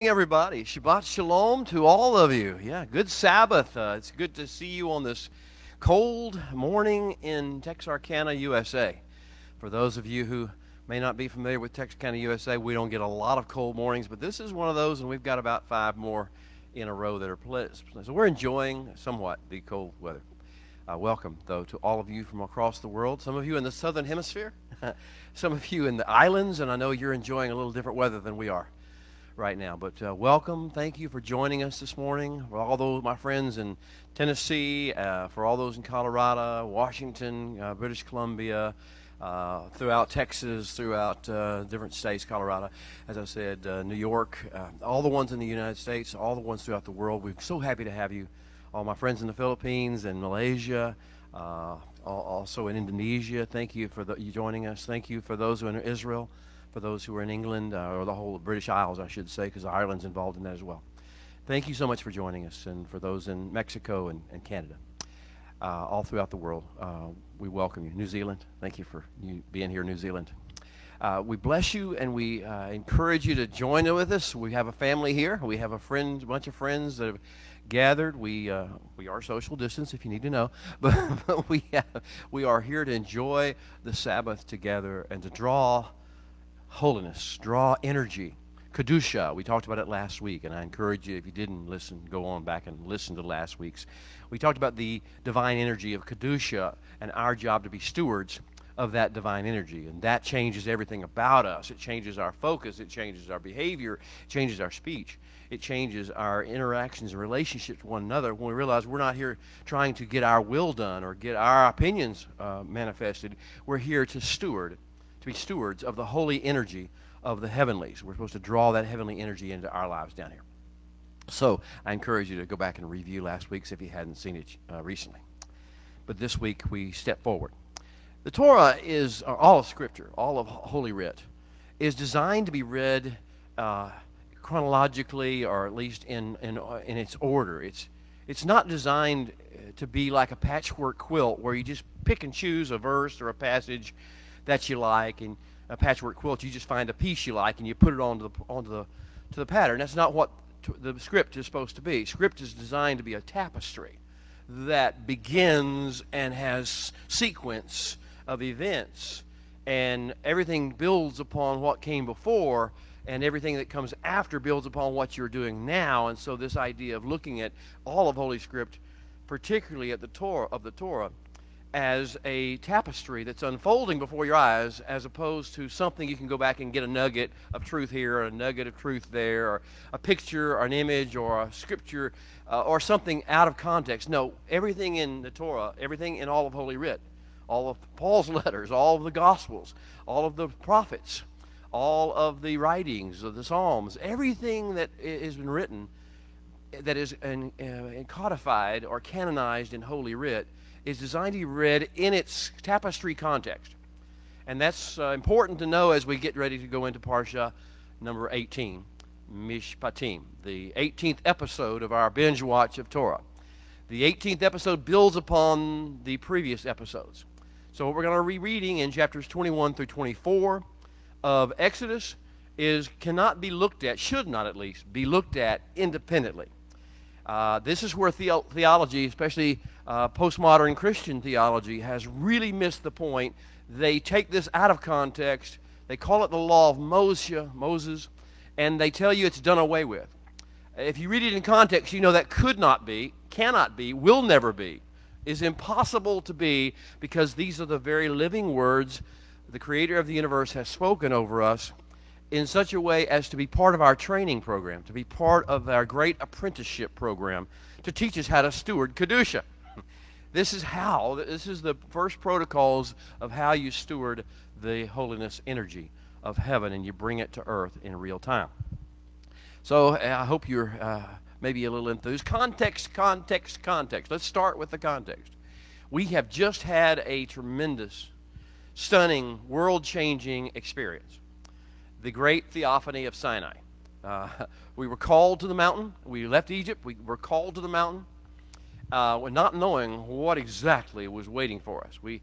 Everybody. Shabbat Shalom to all of you. Yeah, good Sabbath. It's good to see you on this cold morning in Texarkana, USA. For those of you who may not be familiar with Texarkana, USA, we don't get a lot of cold mornings, but this is one of those, and we've got about five more in a row that are pleasant. So we're enjoying somewhat the cold weather. Welcome, though, to all of you from across the world. Some of you in the southern hemisphere, some of you in the islands, and I know you're enjoying a little different weather than we are right now. But welcome. Thank you for joining us this morning. For all those my friends in Tennessee, for all those in Colorado, Washington, British Columbia, throughout Texas, throughout different states, Colorado, as I said, New York, all the ones in the United States, all the ones throughout the world. We're so happy to have you. All my friends in the Philippines and Malaysia, also in Indonesia, thank you for you joining us. Thank you for those who are in Israel, for those who are in England, or the whole British Isles, I should say, because Ireland's involved in that as well. Thank you so much for joining us, and for those in Mexico and Canada, all throughout the world, we welcome you. New Zealand, thank you for you being here, New Zealand. We bless you, and we encourage you to join with us. We have a family here. We have a bunch of friends that have gathered. We are social distance, if you need to know, but we are here to enjoy the Sabbath together and to draw holiness, draw energy. Kedusha, we talked about it last week, and I encourage you, if you didn't listen, go on back and listen to last week's. We talked about the divine energy of Kedusha and our job to be stewards of that divine energy, and that changes everything about us. It changes our focus, it changes our behavior, it changes our speech, it changes our interactions and relationships with one another when we realize we're not here trying to get our will done or get our opinions manifested. We're here to be stewards of the holy energy of the heavenlies. We're supposed to draw that heavenly energy into our lives down here. So I encourage you to go back and review last week's if you hadn't seen it recently. But this week we step forward. The Torah is, or all of Scripture, all of Holy Writ, is designed to be read chronologically, or at least in its order. It's not designed to be like a patchwork quilt where you just pick and choose a verse or a passage that you like, and a patchwork quilt, you just find a piece you like and you put it onto the pattern. That's not what the script is supposed to be. Script is designed to be a tapestry that begins and has sequence of events, and everything builds upon what came before, and everything that comes after builds upon what you're doing now. And so this idea of looking at all of Holy Script, particularly at the Torah, as a tapestry that's unfolding before your eyes, as opposed to something you can go back and get a nugget of truth here, or a nugget of truth there, or a picture, or an image, or a scripture, or something out of context. No, everything in the Torah, everything in all of Holy Writ, all of Paul's letters, all of the Gospels, all of the prophets, all of the writings of the Psalms, everything that has been written that is codified or canonized in Holy Writ is designed to be read in its tapestry context. And that's important to know as we get ready to go into Parsha number 18, Mishpatim, the 18th episode of our binge watch of Torah. The 18th episode builds upon the previous episodes. So what we're going to be reading in chapters 21 through 24 of Exodus cannot be looked at, should not at least, be looked at independently. This is where theology, especially postmodern Christian theology, has really missed the point. They take this out of context. They call it the law of Moses, and they tell you it's done away with. If you read it in context, you know that could not be, cannot be, will never be, is impossible to be, because these are the very living words the Creator of the universe has spoken over us in such a way as to be part of our training program, to be part of our great apprenticeship program, to teach us how to steward Kedusha. This is the first protocols of how you steward the holiness energy of heaven, and you bring it to earth in real time. So I hope you're maybe a little enthused. Context. Let's start with the context. We have just had a tremendous, stunning, world-changing experience. The great theophany of Sinai. We were called to the mountain. We left Egypt. We were called to the mountain, not knowing what exactly was waiting for us. We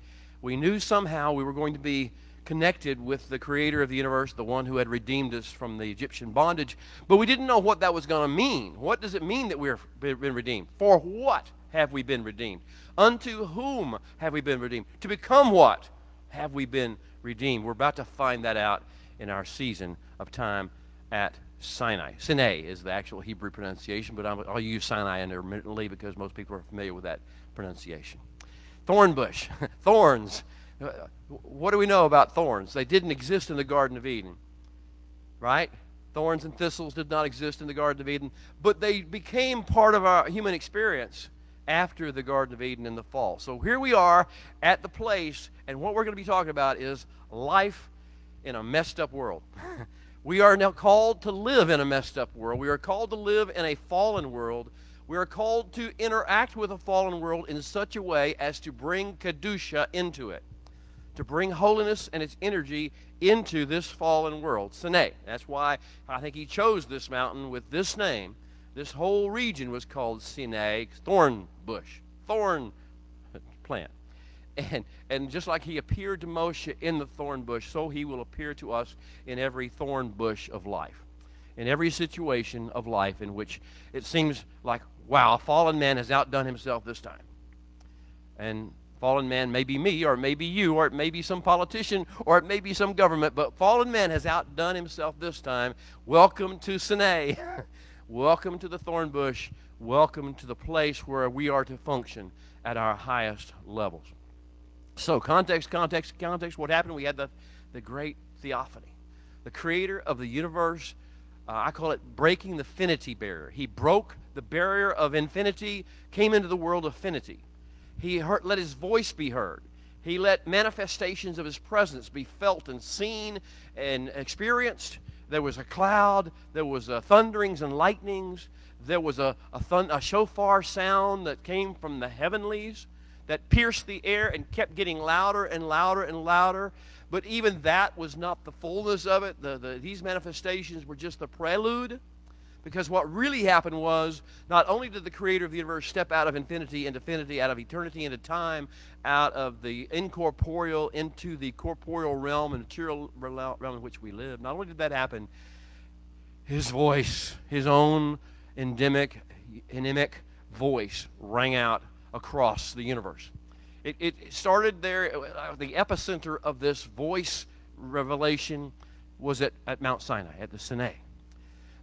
knew somehow we were going to be connected with the creator of the universe, the one who had redeemed us from the Egyptian bondage, but we didn't know what that was going to mean. What does it mean that we've been redeemed? For what have we been redeemed? Unto whom have we been redeemed? To become what have we been redeemed? We're about to find that out in our season of time at Sinai. Sinai is the actual Hebrew pronunciation, but I'll use Sinai intermittently because most people are familiar with that pronunciation. Thorn bush, thorns. What do we know about thorns? They didn't exist in the Garden of Eden, right? Thorns and thistles did not exist in the Garden of Eden, but they became part of our human experience after the Garden of Eden in the fall. So here we are at the place, and what we're going to be talking about is life in a messed up world. We are now called to live in a messed up world. We are called to live in a fallen world. We are called to interact with a fallen world in such a way as to bring Kedusha into it, to bring holiness and its energy into this fallen world. Sinai. That's why I think he chose this mountain with this name. This whole region was called Sinai, thorn bush, thorn plant. And just like he appeared to Moshe in the thorn bush, so he will appear to us in every thorn bush of life, in every situation of life in which it seems like, wow, a fallen man has outdone himself this time. And fallen man may be me, or it may be you, or it may be some politician, or it may be some government, but fallen man has outdone himself this time. Welcome to Sinai. Welcome to the thorn bush. Welcome to the place where we are to function at our highest levels. So, context. What happened? We had the great theophany. The creator of the universe, I call it breaking the finity barrier. He broke the barrier of infinity, came into the world of finity. He let his voice be heard. He let manifestations of his presence be felt and seen and experienced. There was a cloud. There was thunderings and lightnings. There was a shofar sound that came from the heavenlies that pierced the air and kept getting louder and louder and louder. But even that was not the fullness of it. These manifestations were just the prelude, because what really happened was not only did the creator of the universe step out of infinity into finity, out of eternity into time, out of the incorporeal into the corporeal realm and material realm in which we live, not only did that happen, his voice, his own endemic voice rang out across the universe. It started there. The epicenter of this voice revelation was at Mount Sinai, at the Sinai.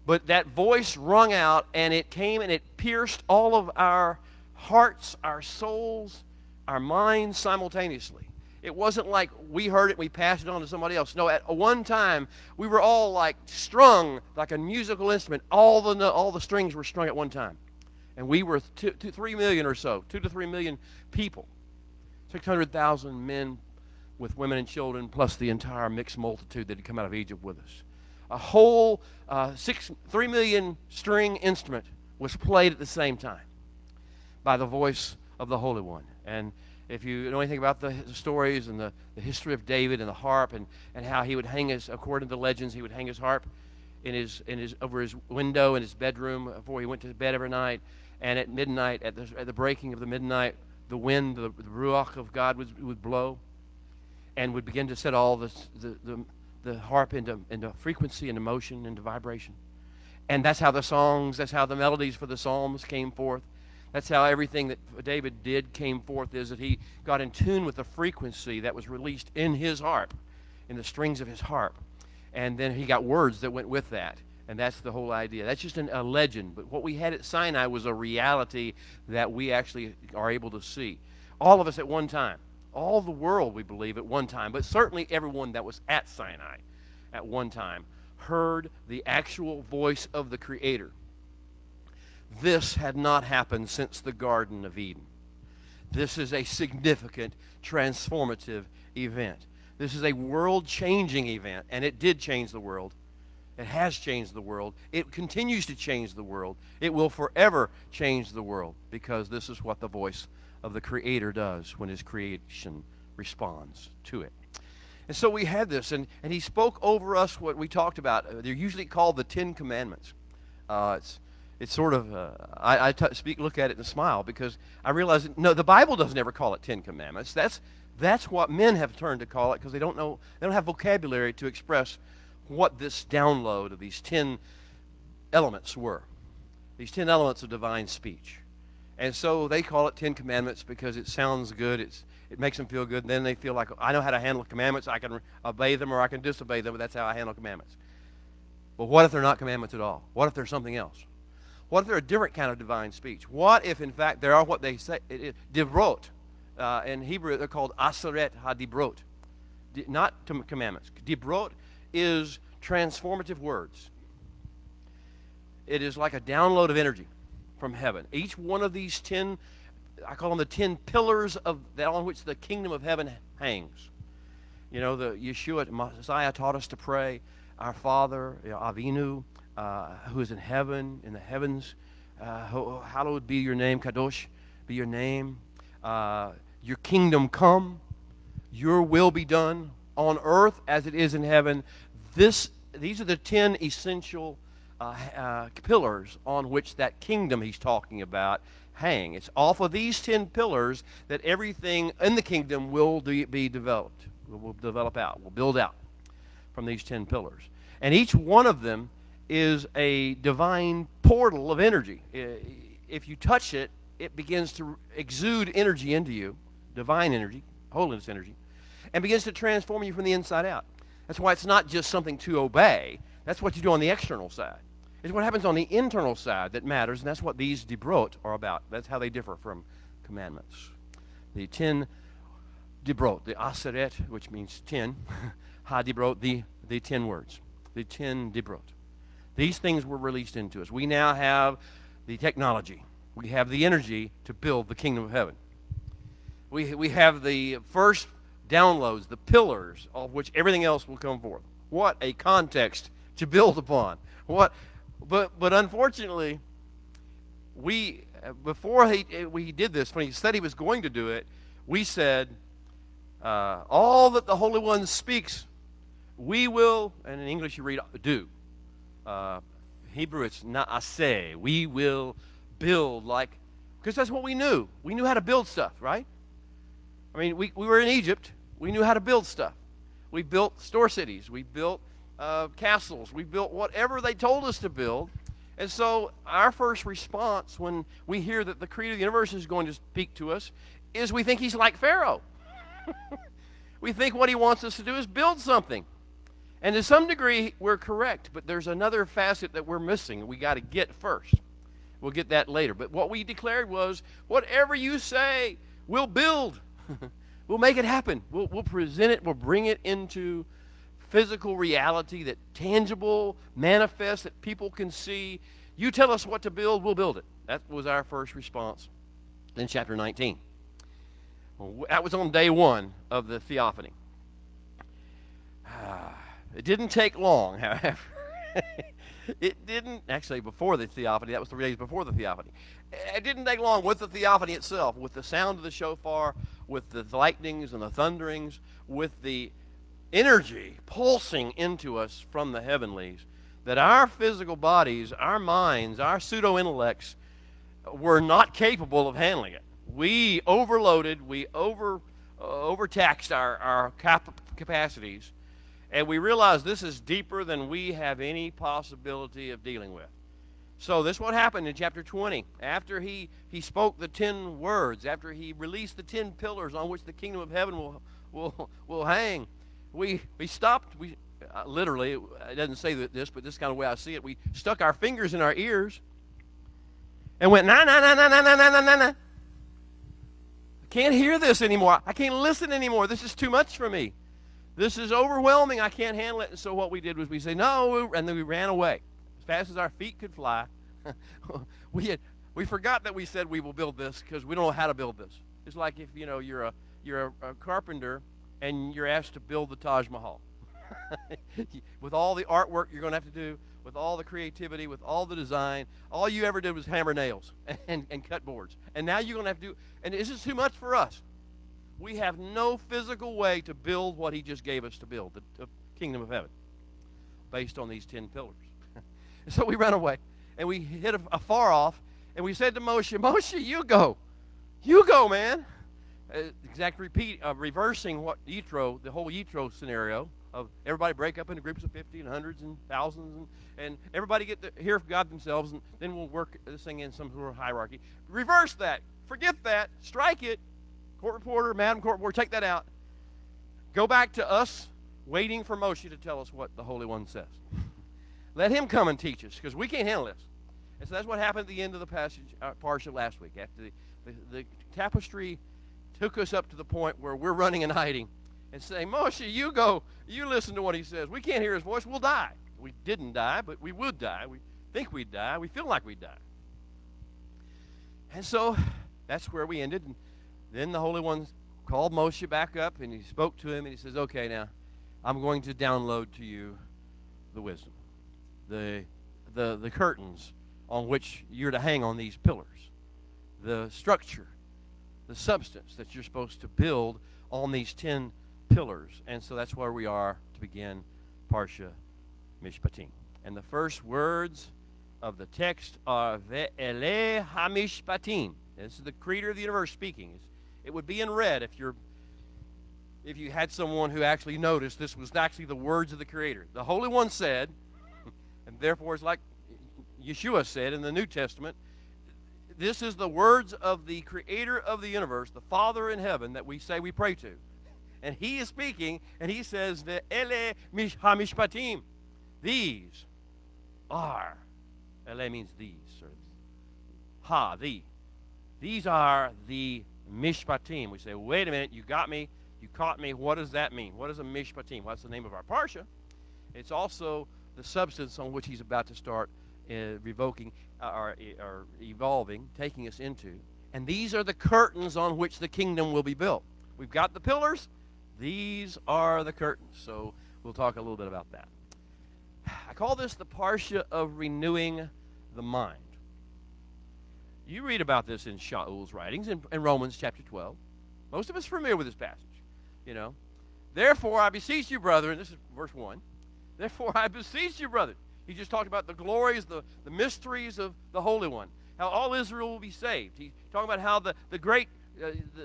But that voice rung out, and it came and it pierced all of our hearts, our souls, our minds simultaneously. It wasn't like we heard it and we passed it on to somebody else. No, at one time, we were all like strung like a musical instrument. All the strings were strung at one time. And we were 3 million or so, 2 to 3 million people. 600,000 men with women and children, plus the entire mixed multitude that had come out of Egypt with us. A whole 3 million string instrument was played at the same time by the voice of the Holy One. And if you know anything about the stories and the history of David and the harp and how he would hang his, according to the legends, he would hang his harp over his window in his bedroom before he went to bed every night. And at midnight, at the breaking of the midnight, the wind, the ruach of God would blow, and would begin to set all the harp into frequency, into motion, into vibration. And that's how the songs, that's how the melodies for the psalms came forth. That's how everything that David did came forth, is that he got in tune with the frequency that was released in his harp, in the strings of his harp. And then he got words that went with that. And that's the whole idea. That's just a legend. But what we had at Sinai was a reality that we actually are able to see. All of us at one time. All the world, we believe, at one time. But certainly everyone that was at Sinai at one time heard the actual voice of the Creator. This had not happened since the Garden of Eden. This is a significant, transformative event. This is a world-changing event, and it did change the world. It has changed the world. It continues to change the world. It will forever change the world, because this is what the voice of the Creator does when His creation responds to it. And so we had this, and He spoke over us what we talked about. They're usually called the Ten Commandments. It's sort of, look at it and smile, because I realize, no, the Bible doesn't ever call it Ten Commandments. That's That's what men have turned to call it because they don't have vocabulary to express what this download of these 10 elements were. These 10 elements of divine speech. And so they call it 10 commandments because it sounds good. It makes them feel good. And then they feel like, I know how to handle commandments. I can obey them or I can disobey them, but that's how I handle commandments. But what if they're not commandments at all? What if they're something else? What if they're a different kind of divine speech? What if, in fact, there are what they say, divrot. In Hebrew, they're called aseret hadibrot. Not commandments. Dibrot is transformative words. It is like a download of energy from heaven. Each one of these 10, I call them the 10 pillars on which the kingdom of heaven hangs. You know, the Yeshua, Messiah taught us to pray, our Father, Avinu, who is in heaven, in the heavens. Hallowed be your name, Kadosh, be your name. Your kingdom come, your will be done on earth as it is in heaven. These are the 10 essential pillars on which that kingdom he's talking about hang. It's off of these 10 pillars that everything in the kingdom will be developed. Will develop out, will build out from these 10 pillars. And each one of them is a divine portal of energy. If you touch it, it begins to exude energy into you, divine energy, holiness energy, and begins to transform you from the inside out. That's why it's not just something to obey. That's what you do on the external side. It's what happens on the internal side that matters, and that's what these dibrot are about. That's how they differ from commandments. The 10 dibrot, the aseret, which means 10, ha-dibrot, the 10 words, the 10 dibrot. These things were released into us. We now have the technology. We have the energy to build the kingdom of heaven. We have the first downloads, the pillars of which everything else will come forth. What a context to build upon. But unfortunately, before we did this, when he said he was going to do it, we said, all that the Holy One speaks, we will, and in English you read do. Hebrew it's na'aseh. We will build because that's what we knew. We knew how to build stuff, right? I mean, we were in Egypt. We knew how to build stuff. We built store cities. We built castles. We built whatever they told us to build. And so our first response when we hear that the creator of the universe is going to speak to us is we think he's like Pharaoh. We think what he wants us to do is build something. And to some degree, we're correct, but there's another facet that we're missing we got to get first. We'll get that later. But what we declared was, whatever you say, we'll build. We'll make it happen. We'll present it. We'll bring it into physical reality, that tangible, manifest, that people can see. You tell us what to build, we'll build it. That was our first response in chapter 19. Well, that was on day one of the theophany. It didn't take long, however. It didn't, actually before the theophany, that was 3 days before the theophany. It didn't take long with the theophany itself, with the sound of the shofar, with the lightnings and the thunderings, with the energy pulsing into us from the heavenlies, that our physical bodies, our minds, our pseudo-intellects were not capable of handling it. We overloaded, we overtaxed our capacities, and we realized this is deeper than we have any possibility of dealing with. So this is what happened in chapter 20. After he spoke the 10 words, after he released the 10 pillars on which the kingdom of heaven will hang, we stopped. We literally, it doesn't say this, but this is kind of the way I see it. We stuck our fingers in our ears and went, nah, nah, nah, nah, nah, nah, nah, nah, nah. I can't hear this anymore. I can't listen anymore. This is too much for me. This is overwhelming. I can't handle it. And so what we did was we say, no, and then we ran away as fast as our feet could fly. We forgot that we said we will build this because we don't know how to build this. It's like if you're a carpenter and you're asked to build the Taj Mahal. With all the artwork you're going to have to do, with all the creativity, with all the design, all you ever did was hammer nails and cut boards. And now you're going to have to do, and this is too much for us. We have no physical way to build what he just gave us to build, the kingdom of heaven, based on these 10 pillars. And so we ran away, and we hit afar off, and we said to Moshe, Moshe, you go, man. exact reversing what Yitro, the whole Yitro scenario of everybody break up into groups of 50 and hundreds and thousands, and everybody get to hear from God themselves, and then we'll work this thing in some sort of hierarchy. Reverse that. Forget that. Strike it. Court reporter, Madam Court reporter, take that out. Go back to us waiting for Moshe to tell us what the Holy One says. Let him come and teach us, because we can't handle this. And so that's what happened at the end of the passage, parsha last week. After the tapestry took us up to the point where we're running and hiding and saying, Moshe, you go, you listen to what he says. We can't hear his voice. We'll die. We didn't die, but we would die. We think we'd die. We feel like we'd die. And so that's where we ended. And then the Holy One called Moshe back up, and he spoke to him, and he says, okay, now, I'm going to download to you the wisdom, the curtains on which you're to hang on these pillars, the structure, the substance that you're supposed to build on these 10 pillars. And so that's where we are to begin Parsha Mishpatim. And the first words of the text are Ve'ele HaMishpatim. This is the creator of the universe speaking. It would be in red if you had someone who actually noticed this was actually the words of the creator. The Holy One said, and therefore it's like Yeshua said in the New Testament, this is the words of the creator of the universe, the Father in heaven that we say we pray to. And he is speaking, and he says, Ve'ele HaMishpatim. These are, Ele means these, or the. These are the Mishpatim. We say, wait a minute, you got me, you caught me. What does that mean? What is a Mishpatim? Well, that's the name of our Parsha. It's also the substance on which he's about to start revoking or evolving, taking us into. And these are the curtains on which the kingdom will be built. We've got the pillars. These are the curtains. So we'll talk a little bit about that. I call this the Parsha of renewing the mind. You read about this in Shaul's writings in Romans chapter 12. Most of us are familiar with this passage. You know, therefore I beseech you, brethren, this is verse 1. Therefore I beseech you, brethren. He just talked about the glories, the mysteries of the Holy One, how all Israel will be saved. He's talking about how the great,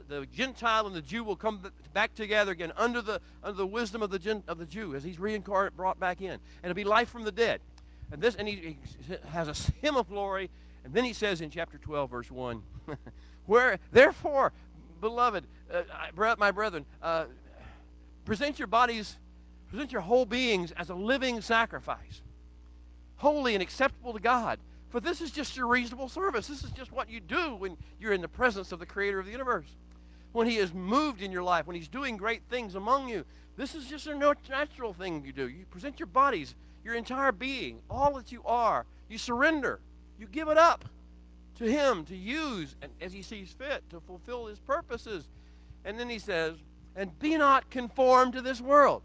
the Gentile and the Jew will come back together again under the wisdom of the Jew as he's reincarnate, brought back in. And it'll be life from the dead. And he has a hymn of glory. And then he says in chapter 12, verse 1, where, therefore, beloved, my brethren, present your whole beings as a living sacrifice, holy and acceptable to God. For this is just your reasonable service. This is just what you do when you're in the presence of the creator of the universe. When he is moved in your life, when he's doing great things among you, this is just a natural thing you do. You present your bodies, your entire being, all that you are. You surrender. You give it up to him to use as he sees fit to fulfill his purposes. And then he says, and be not conformed to this world.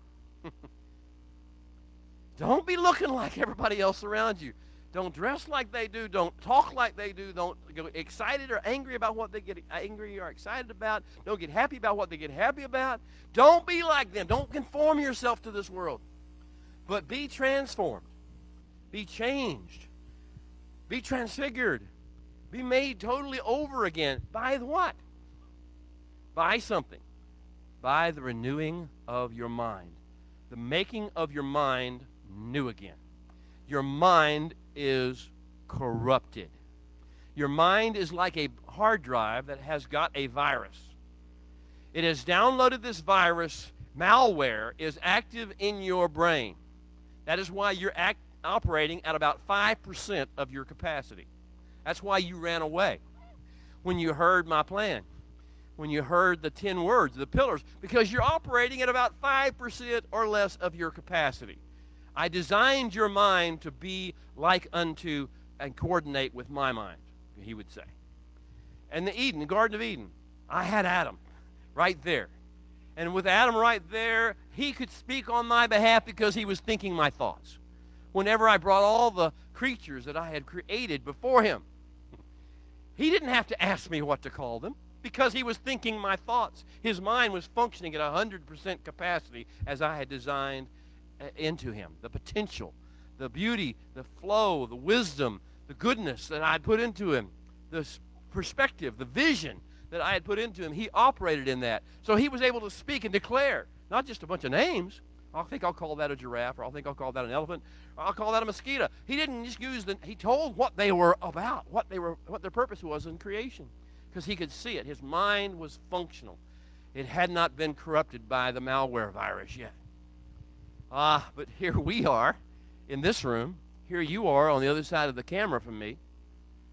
Don't be looking like everybody else around you. Don't dress like they do. Don't talk like they do. Don't get excited or angry about what they get angry or excited about. Don't get happy about what they get happy about. Don't be like them. Don't conform yourself to this world. But be transformed. Be changed. Be transfigured. Be made totally over again. By what? By something. By the renewing of your mind. The making of your mind new again. Your mind is corrupted. Your mind is like a hard drive that has got a virus. It has downloaded this virus. Malware is active in your brain. That is why you're operating at about 5% of your capacity. That's why you ran away when you heard my plan, when you heard the 10 words, the pillars, because you're operating at about 5% or less of your capacity. I designed your mind to be like unto and coordinate with my mind, he would say. And the Garden of Eden, I had Adam right there. And with Adam right there, he could speak on my behalf because he was thinking my thoughts. Whenever I brought all the creatures that I had created before him, he didn't have to ask me what to call them because he was thinking my thoughts. His mind was functioning at 100% capacity as I had designed into him. The potential, the beauty, the flow, the wisdom, the goodness that I put into him, the perspective, the vision, that I had put into him, he operated in that. So he was able to speak and declare, not just a bunch of names. I think I'll call that a giraffe, or I think I'll call that an elephant, or I'll call that a mosquito. He didn't just use he told what they were about, what their purpose was in creation, because he could see it. His mind was functional. It had not been corrupted by the malware virus yet. But here we are in this room. Here you are on the other side of the camera from me,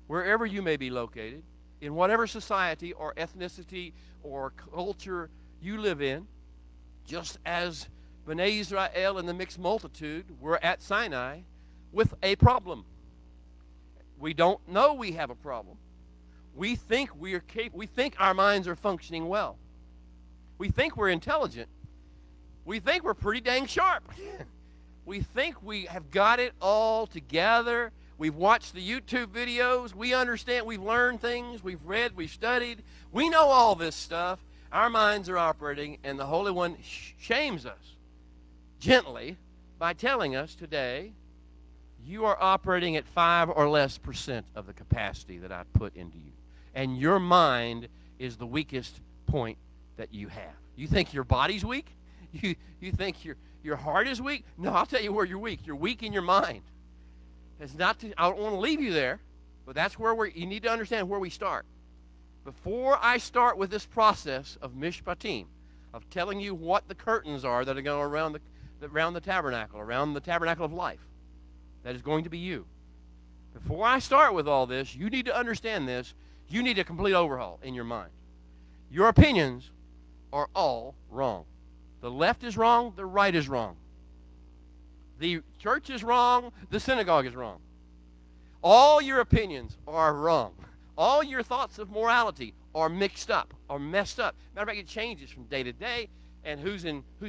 wherever you may be located, in whatever society or ethnicity or culture you live in, just as Bnei Israel and the mixed multitude were at Sinai with a problem. We don't know we have a problem. We think we think our minds are functioning well. We think we're intelligent. We think we're pretty dang sharp. We think we have got it all together. We've watched the YouTube videos. We understand. We've learned things. We've read. We've studied. We know all this stuff. Our minds are operating, and the Holy One shames us gently by telling us today, you are operating at 5 or less % of the capacity that I put into you. And your mind is the weakest point that you have. You think your body's weak? You think your heart is weak? No, I'll tell you where you're weak. You're weak in your mind. It's not I don't want to leave you there, but that's where you need to understand where we start. Before I start with this process of mishpatim, of telling you what the curtains are that are going around the tabernacle of life, that is going to be you. Before I start with all this, you need to understand this. You need a complete overhaul in your mind. Your opinions are all wrong. The left is wrong, the right is wrong. The church is wrong, the synagogue is wrong. All your opinions are wrong. All your thoughts of morality are mixed up, are messed up. Matter of fact, it changes from day to day, and who's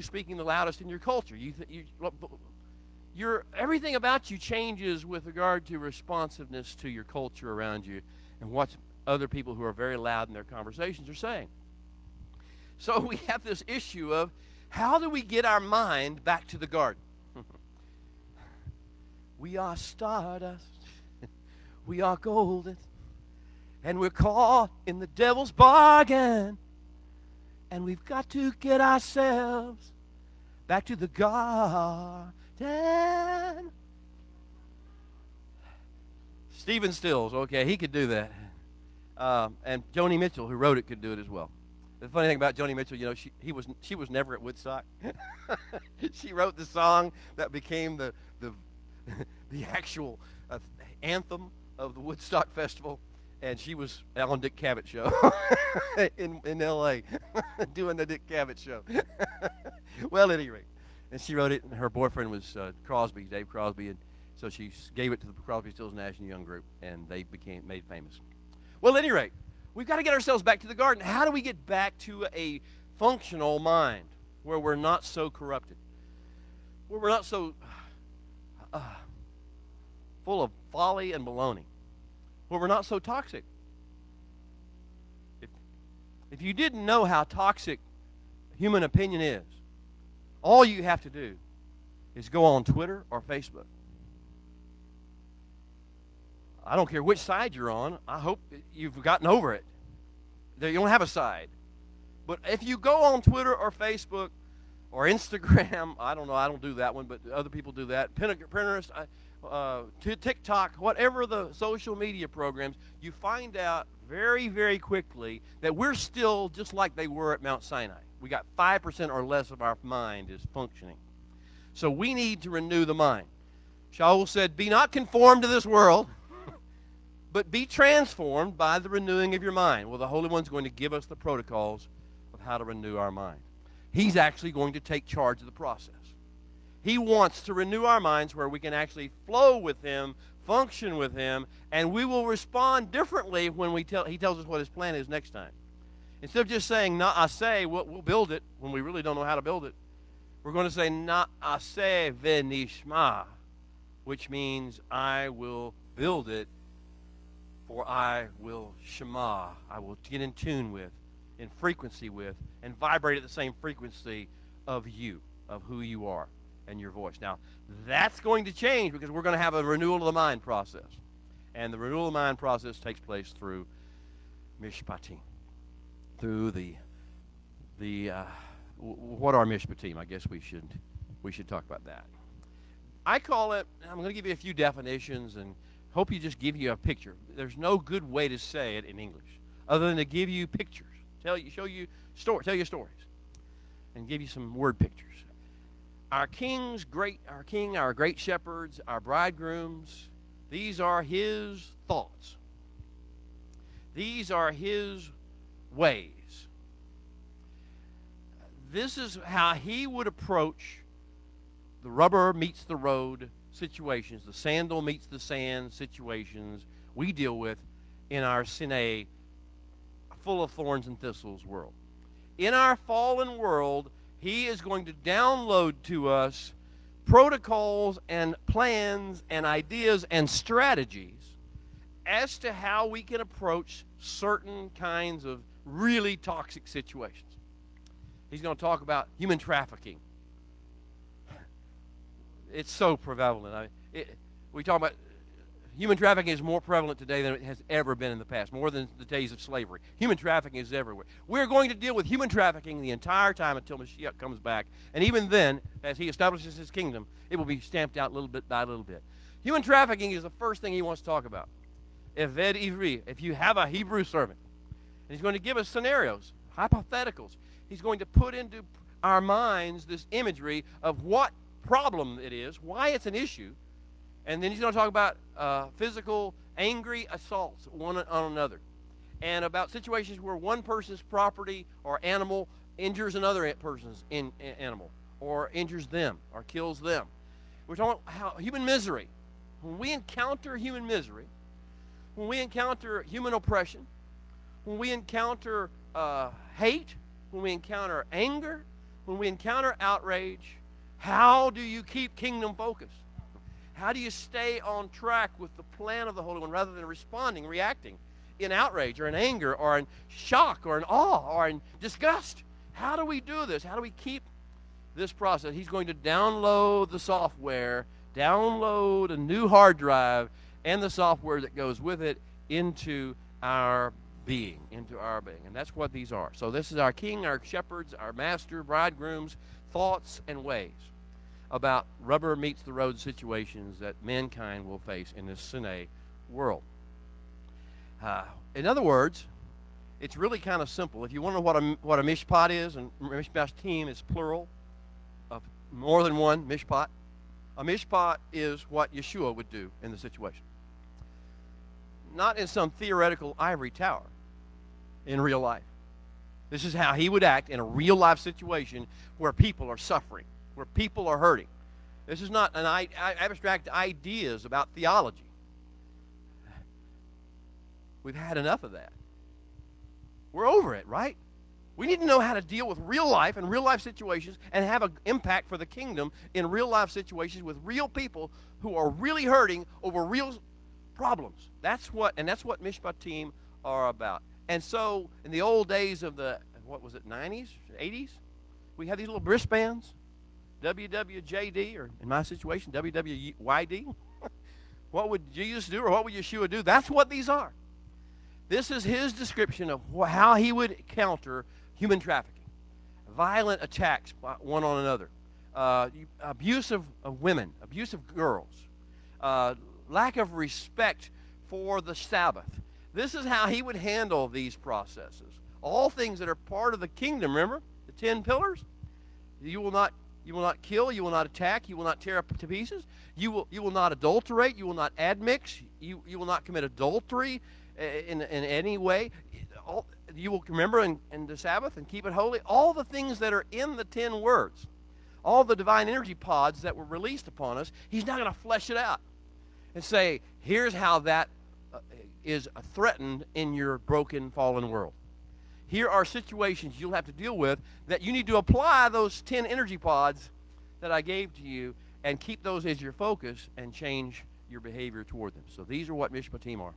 speaking the loudest in your culture. Everything about you changes with regard to responsiveness to your culture around you and what other people who are very loud in their conversations are saying. So we have this issue of how do we get our mind back to the garden? We are stardust. We are golden. And we're caught in the devil's bargain. And we've got to get ourselves back to the garden. Stephen Stills, okay, he could do that. And Joni Mitchell, who wrote it, could do it as well. The funny thing about Joni Mitchell, she was never at Woodstock. She wrote the song that became the actual anthem of the Woodstock Festival, and she was on Dick Cavett show in L.A. doing the Dick Cavett show. Well, at any rate, and she wrote it, and her boyfriend was Crosby, Dave Crosby, and so she gave it to the Crosby, Stills, Nash and Young group, and they became made famous. Well, at any rate, we've got to get ourselves back to the garden. How do we get back to a functional mind where we're not so corrupted, where we're not so full of folly and baloney, where we're not so toxic? If you didn't know how toxic human opinion is, all you have to do is go on Twitter or Facebook. I don't care which side you're on. I hope you've gotten over it. You don't have a side. But if you go on Twitter or Facebook or Instagram, I don't know, I don't do that one, but other people do that, Pinterest, TikTok, whatever the social media programs, you find out very, very quickly that we're still just like they were at Mount Sinai. We got 5% or less of our mind is functioning. So we need to renew the mind. Shaul said, be not conformed to this world, but be transformed by the renewing of your mind. Well, the Holy One's going to give us the protocols of how to renew our mind. He's actually going to take charge of the process. He wants to renew our minds where we can actually flow with Him, function with Him, and we will respond differently when He tells us what His plan is next time. Instead of just saying, na'aseh, we'll build it, when we really don't know how to build it, we're going to say, na'aseh v'nishma, which means I will build it, for I will shema. I will get in tune with, in frequency with, and vibrate at the same frequency of you, of who you are, and your voice. Now, that's going to change because we're going to have a renewal of the mind process. And the renewal of the mind process takes place through mishpatim. through what are mishpatim? I guess we should talk about that. I call it. I'm going to give you a few definitions and hope you just give you a picture. There's no good way to say it in English other than to give you pictures, tell you stories, and give you some word pictures. Our king, our great shepherds, our bridegrooms. These are his thoughts. These are his ways. This is how he would approach the rubber meets the road situations, the sandal meets the sand situations we deal with in our Sine, full of thorns and thistles world. In our fallen world, he is going to download to us protocols and plans and ideas and strategies as to how we can approach certain kinds of really toxic situations. He's going to talk about human trafficking. It's so prevalent. We talk about human trafficking is more prevalent today than it has ever been in the past, more than the days of slavery. Human trafficking is everywhere. We're going to deal with human trafficking the entire time until Mashiach comes back. And even then, as he establishes his kingdom, it will be stamped out little bit by little bit. Human trafficking is the first thing he wants to talk about. Eved Ivri, if you have a Hebrew servant. And he's going to give us scenarios, hypotheticals. He's going to put into our minds this imagery of what problem it is, why it's an issue, and then he's going to talk about physical, angry assaults one on another, and about situations where one person's property or animal injures another person's animal, or injures them, or kills them. We're talking about how human misery. When we encounter human misery, when we encounter human oppression, when we encounter hate, when we encounter anger, when we encounter outrage, how do you keep kingdom focus? How do you stay on track with the plan of the Holy One rather than reacting in outrage or in anger or in shock or in awe or in disgust? How do we do this? How do we keep this process? He's going to download the software, download a new hard drive and the software that goes with it into our being. And that's what these are. So this is our king, our shepherds, our master, bridegrooms, thoughts and ways about rubber meets the road situations that mankind will face in this Sine world. In other words, it's really kind of simple. If you want to know what a mishpat is, and mishpatim is plural of more than one mishpat, a mishpat is what Yeshua would do in the situation. Not in some theoretical ivory tower, in real life. This is how he would act in a real life situation where people are suffering, where people are hurting. This is not an abstract ideas about theology. We've had enough of that. We're over it, right? We need to know how to deal with real life and real life situations and have an impact for the kingdom in real life situations with real people who are really hurting over real problems. That's what mishpatim are about. And so in the old days of the, 90s, 80s, we had these little wristbands, WWJD, or in my situation, WWYD. What would Jesus do or what would Yeshua do? That's what these are. This is his description of how he would counter human trafficking, violent attacks by one on another, abuse of women, abuse of girls, lack of respect for the Sabbath. This is how he would handle these processes. All things that are part of the kingdom, remember? The 10 pillars? You will not kill, you will not attack, you will not tear up to pieces, you will not adulterate, you will not admix, you will not commit adultery in any way. You will remember in the Sabbath and keep it holy. All the things that are in the 10 words, all the divine energy pods that were released upon us, he's not going to flesh it out and say, here's how that is threatened in your broken, fallen world. Here are situations you'll have to deal with that you need to apply those 10 energy pods that I gave to you and keep those as your focus and change your behavior toward them. So these are what mishpatim are.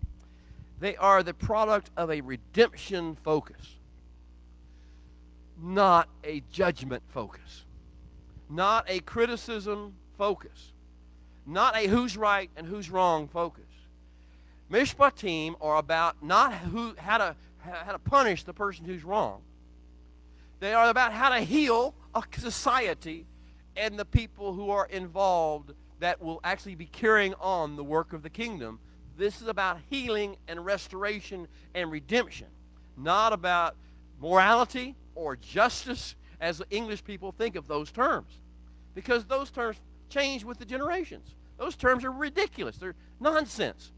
They are the product of a redemption focus, not a judgment focus, not a criticism focus, not a who's right and who's wrong focus. Mishpatim are about not how to punish the person who's wrong. They are about how to heal a society and the people who are involved that will actually be carrying on the work of the kingdom. This is about healing and restoration and redemption, not about morality or justice as the English people think of those terms, because those terms change with the generations. Those terms are ridiculous. They're nonsense.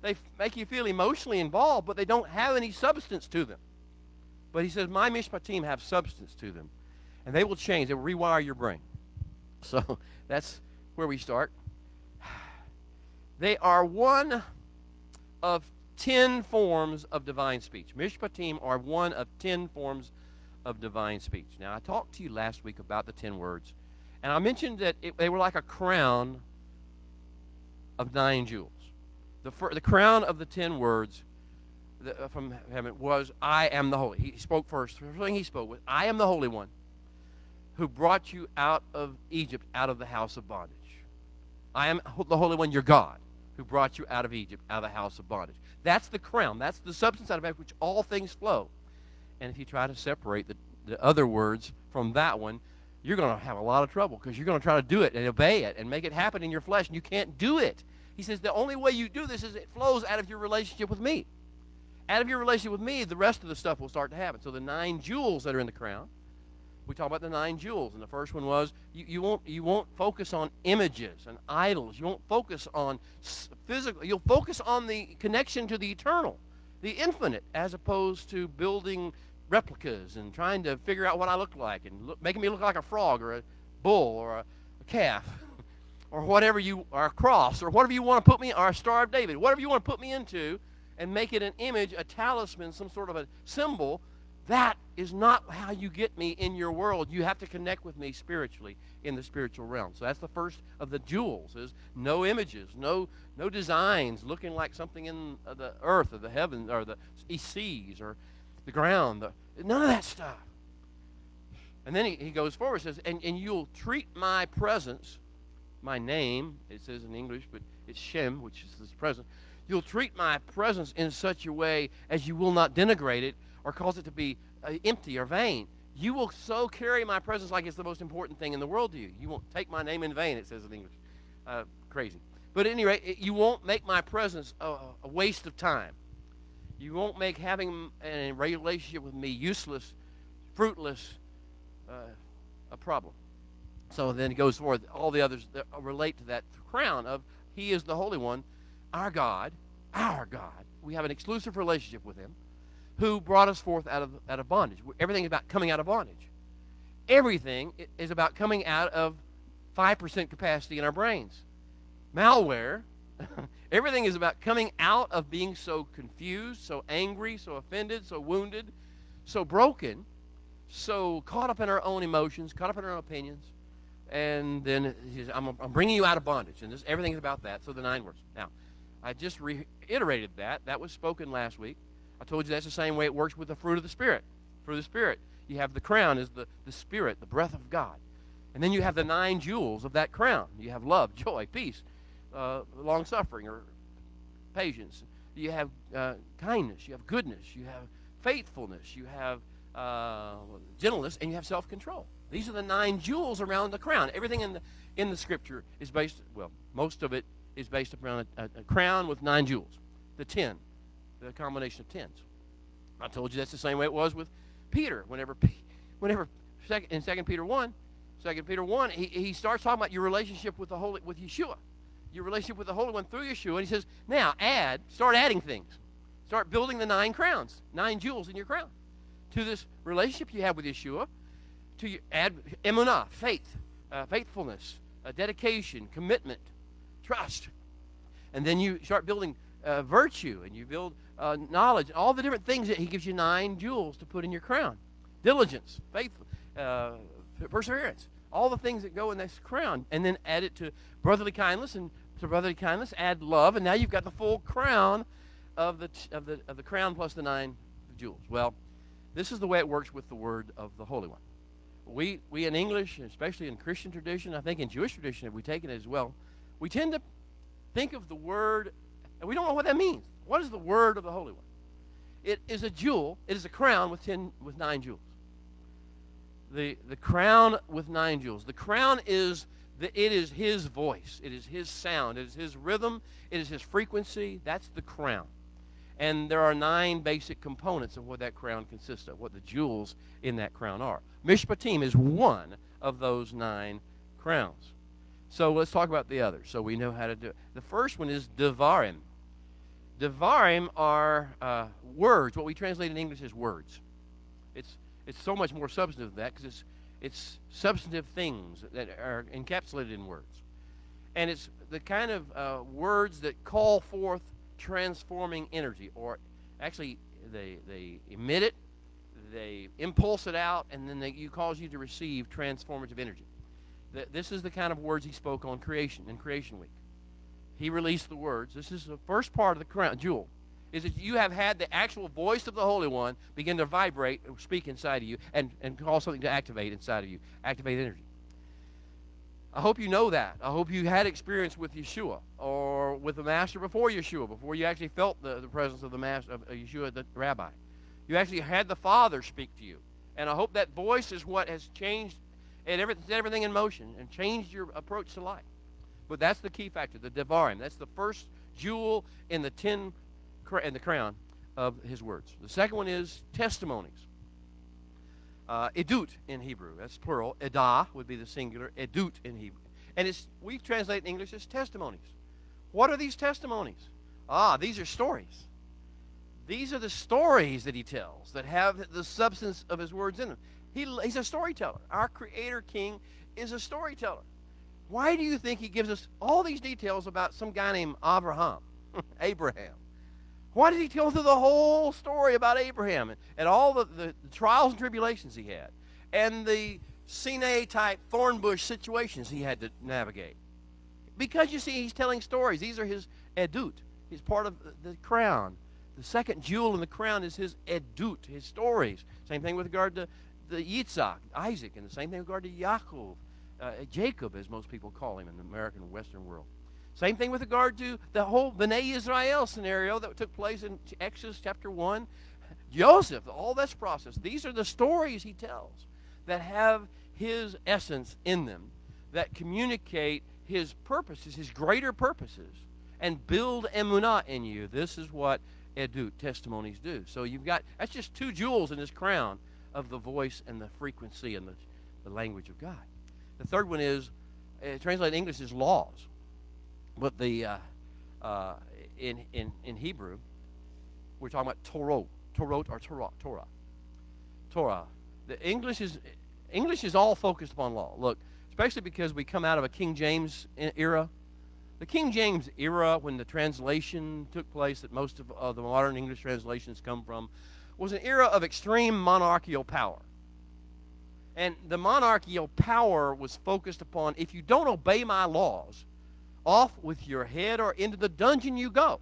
They make you feel emotionally involved, but they don't have any substance to them. But he says, my mishpatim have substance to them, and they will change. They will rewire your brain. So that's where we start. They are one of 10 forms of divine speech. Mishpatim are one of 10 forms of divine speech. Now, I talked to you last week about the 10 words, and I mentioned that they were like a crown of 9 jewels. The crown of the 10 words from heaven was, I am the Holy. He spoke first. The first thing he spoke was, I am the Holy One who brought you out of Egypt, out of the house of bondage. I am the Holy One, your God, who brought you out of Egypt, out of the house of bondage. That's the crown. That's the substance out of which all things flow. And if you try to separate the other words from that one, you're going to have a lot of trouble, because you're going to try to do it and obey it and make it happen in your flesh, and you can't do it. He says the only way you do this is it flows out of your relationship with me. Out of your relationship with me, the rest of the stuff will start to happen. So the 9 jewels that are in the crown, we talk about the 9 jewels, and the first one was you won't focus on images and idols. You won't focus on physical. You'll focus on the connection to the eternal, the infinite, as opposed to building replicas and trying to figure out what I look like and making me look like a frog or a bull or a calf or whatever or a cross or whatever you want to put me, or a Star of David, whatever you want to put me into, and make it an image, a talisman, some sort of a symbol. That is not how you get me in your world. You have to connect with me spiritually in the spiritual realm. So that's the first of the jewels, is no images, no designs looking like something in the earth or the heavens or the seas or the ground. None of that stuff. And then he goes forward and says, and you'll treat my presence, my name, it says in English, but it's Shem, which is his presence. You'll treat my presence in such a way as you will not denigrate it or cause it to be empty or vain. You will so carry my presence like it's the most important thing in the world to you. You won't take my name in vain, it says in English. Crazy. But at any rate, you won't make my presence a waste of time. You won't make having a relationship with me useless, fruitless, a problem. So then it goes forward. All the others that relate to that crown of He is the Holy One, our God. We have an exclusive relationship with Him, who brought us forth out of bondage. Everything is about coming out of bondage. Everything is about coming out of 5% capacity in our brains. Malware. Everything is about coming out of being so confused, so angry, so offended, so wounded, so broken, so caught up in our own emotions, caught up in our own opinions. And then he says, I'm bringing you out of bondage. And everything is about that. So the 9 words. Now, I just reiterated that. That was spoken last week. I told you that's the same way it works with the fruit of the Spirit. Fruit of the Spirit. You have the crown is the Spirit, the breath of God. And then you have the 9 jewels of that crown. You have love, joy, peace, long-suffering or patience. You have kindness. You have goodness. You have faithfulness. You have gentleness. And you have self-control. These are the 9 jewels around the crown. Everything in the Scripture is based, well, most of it is based upon a crown with 9 jewels. The 10. The combination of 10s. I told you that's the same way it was with Peter. Whenever in 2 Peter 1, he starts talking about your relationship with with Yeshua, your relationship with the Holy One through Yeshua, and he says, now start adding things, start building the 9 crowns, 9 jewels in your crown, to this relationship you have with Yeshua. To add emunah, faith, faithfulness, dedication, commitment, trust, and then you start building virtue, and you build knowledge, all the different things that he gives you 9 jewels to put in your crown. Diligence, faith, perseverance, all the things that go in this crown, and then add it to brotherly kindness, and to brotherly kindness add love, and now you've got the full crown of the crown plus the 9 jewels. Well, this is the way it works with the word of the Holy One. We in English, especially in Christian tradition, I think in Jewish tradition, if we take it as well, we tend to think of the word, and we don't know what that means. What is the word of the Holy One? It is a jewel. It is a crown with 9 jewels. The crown with 9 jewels. The crown is it is his voice. It is his sound. It is his rhythm. It is his frequency. That's the crown. And there are 9 basic components of what that crown consists of, what the jewels in that crown are. Mishpatim is one of those 9 crowns. So let's talk about the others so we know how to do it. The first one is Devarim. Devarim are words, what we translate in English as words. It's so much more substantive than that because it's substantive things that are encapsulated in words. And it's the kind of words that call forth transforming energy, or actually they emit it, they impulse it out, and then you cause you to receive transformative energy. This is the kind of words he spoke on creation in Creation Week. He released the words. This is the first part of the crown jewel, is that you have had the actual voice of the Holy One begin to vibrate or speak inside of you and cause something to activate inside of you, activate energy. I hope you know that. I hope you had experience with Yeshua or with the Master before Yeshua, before you actually felt the presence of the Master, of Yeshua, the Rabbi. You actually had the Father speak to you. And I hope that voice is what has changed and everything in motion and changed your approach to life. But that's the key factor, the Devarim. That's the first jewel in the crown of his words. The second one is testimonies. Edut in Hebrew. That's plural. Edah would be the singular. Edut in Hebrew. And we translate in English as testimonies. What are these testimonies? These are stories. These are the stories that he tells that have the substance of his words in them. He's a storyteller. Our Creator King is a storyteller. Why do you think he gives us all these details about some guy named Abraham? Why did he tell through the whole story about Abraham and all the trials and tribulations he had and the Sinai-type thorn bush situations he had to navigate? Because, you see, he's telling stories. These are his edut. He's part of the crown. The second jewel in the crown is his edut, his stories. Same thing with regard to the Yitzhak, Isaac, and the same thing with regard to Yaakov, Jacob, as most people call him in the American Western world. Same thing with regard to the whole Bnei Israel scenario that took place in Exodus chapter 1. Joseph, all this process. These are the stories he tells that have his essence in them, that communicate his purposes, his greater purposes, and build emunah in you. This is what edut, testimonies, do. So that's just 2 jewels in this crown of the voice and the frequency and the language of God. The third one is, translated in English, is laws. But in Hebrew, we're talking about Torah. The English is all focused upon law. Look, especially because we come out of a King James era. The King James era, when the translation took place that most of the modern English translations come from, was an era of extreme monarchical power. And the monarchical power was focused upon, if you don't obey my laws, off with your head or into the dungeon you go.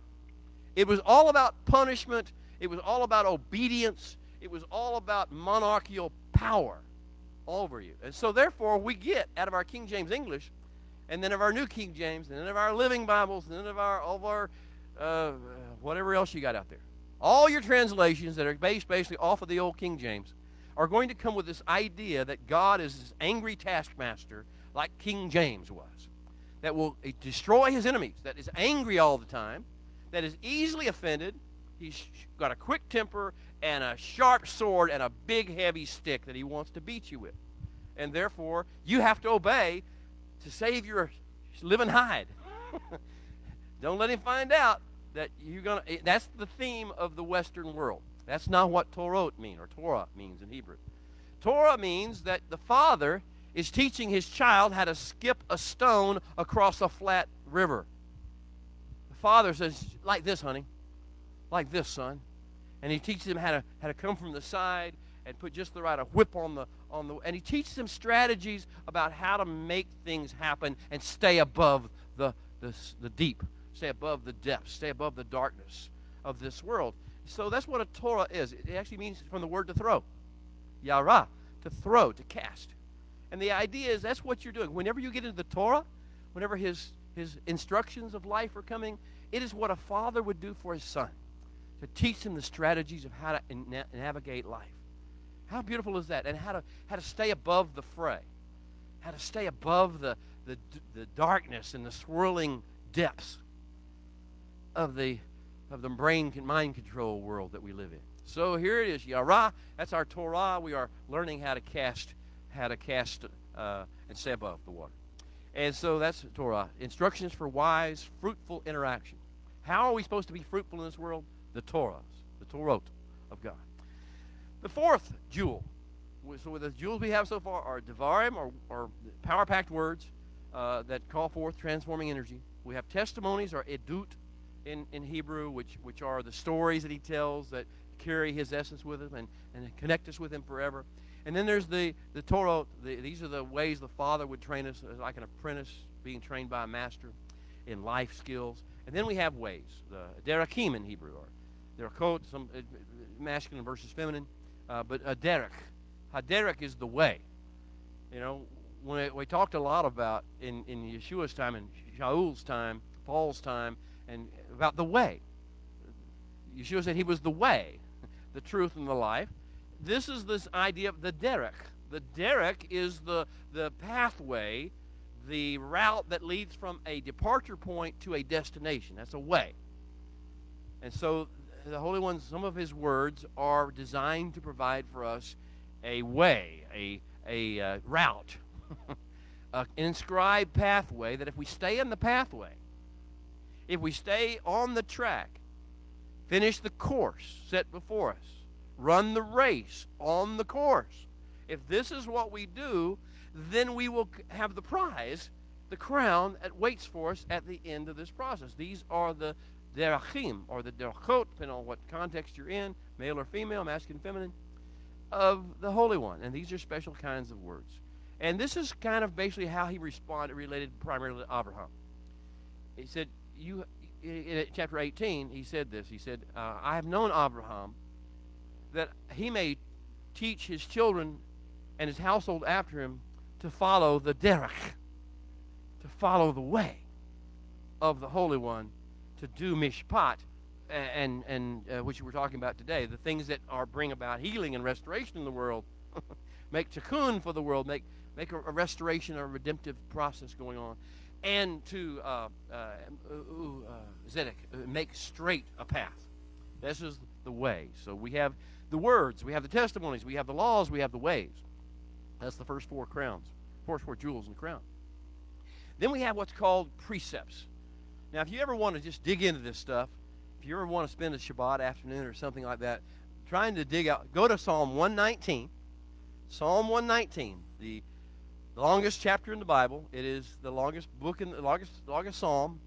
It was all about punishment. It was all about obedience. It was all about monarchical power over you. And so therefore we get out of our King James English, and then of our New King James, and then of our Living Bibles, and then of our whatever else you got out there. All your translations that are based basically off of the old King James are going to come with this idea that God is this angry taskmaster like King James was, that will destroy his enemies, that is angry all the time, that is easily offended. He's got a quick temper and a sharp sword and a big heavy stick that he wants to beat you with. And therefore, you have to obey to save your living hide. Don't let him find out that that's the theme of the Western world. That's not what Torah means in Hebrew. Torah means that the father is teaching his child how to skip a stone across a flat river. The father says, like this, honey. Like this, son. And he teaches him how to come from the side and put just the right whip on the and he teaches them strategies about how to make things happen and stay above the deep, stay above the depths, stay above the darkness of this world. So that's what a Torah is. It actually means from the word to throw. Yara, to throw, to cast. And the idea is that's what you're doing. Whenever you get into the Torah, whenever his instructions of life are coming, it is what a father would do for his son. to teach them the strategies of how to navigate life. How beautiful is that? And how to stay above the fray, how to stay above the darkness and the swirling depths of the mind control world that we live in. So here it is, Yara. That's our Torah. We are learning how to cast and stay above the water. And so that's Torah. Instructions for wise, fruitful interaction. How are we supposed to be fruitful in this world? The Torahs, the Torot of God. The fourth jewel. So the jewels we have so far are Devarim, or power-packed words that call forth transforming energy. We have testimonies, or Edut in Hebrew, which are the stories that he tells that carry his essence with him and connect us with him forever. And then there's the Torah. These are the ways the Father would train us, like an apprentice being trained by a master in life skills. And then we have ways, the Derakim in Hebrew, or Derakot, some masculine versus feminine, but a Derek. Haderek is the way. You know, when we talked a lot about in Yeshua's time and Shaul's time, Paul's time, and about the way. Yeshua said he was the way, the truth, and the life. This is this idea of the derek. The derek is the pathway, the route that leads from a departure point to a destination. That's a way. And so the Holy One, some of his words are designed to provide for us a way, a route, an inscribed pathway that if we stay in the pathway, if we stay on the track, finish the course set before us, run the race on the course. If this is what we do, then we will have the prize, the crown that waits for us at the end of this process. These are the derachim, or the derachot, depending on what context you're in, male or female, masculine, feminine, of the Holy One. And these are special kinds of words. And this is kind of basically how he related primarily to Abraham. He said, in chapter 18, he said this. He said, I have known Abraham that he may teach his children and his household after him to follow the derech, to follow the way of the Holy One, to do mishpat, and which we're talking about today, the things that bring about healing and restoration in the world, make tikkun for the world, make a restoration, a redemptive process going on, and to Zedek, make straight a path. This is the way. So we have the words, we have the testimonies, we have the laws, we have the ways. That's the first four crowns, four jewels in the crown. Then we have what's called precepts. Now, if you ever want to just dig into this stuff, if you ever want to spend a Shabbat afternoon or something like that, trying to dig out, go to Psalm 119. Psalm 119, the longest chapter in the Bible. It is the longest book in the longest psalm,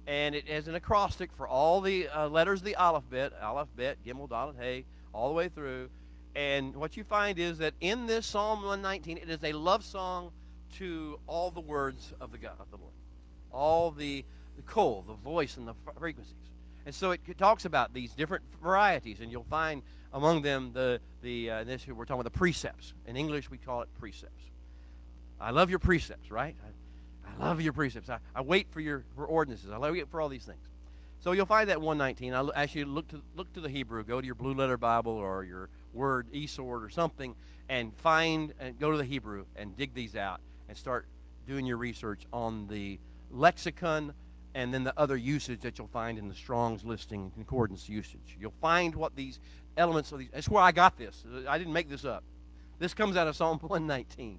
and it has an acrostic for all the letters of the alphabet, Gimel, Dalet, Hey, all the way through. And what you find is that in this Psalm 119, it is a love song to all the words of the Lord, all the kol, the voice, and the frequencies. And so it talks about these different varieties, and you'll find among them this we're talking about the precepts. In English, we call it precepts. I love your precepts, right? I love your precepts. I wait for ordinances. I wait for all these things. So you'll find that 119. I'll ask you to look to the Hebrew. Go to your Blue Letter Bible or your Word, eSword or something, and go to the Hebrew and dig these out and start doing your research on the lexicon and then the other usage that you'll find in the Strong's listing concordance usage. You'll find what these elements of these. That's where I got this. I didn't make this up. This comes out of Psalm 119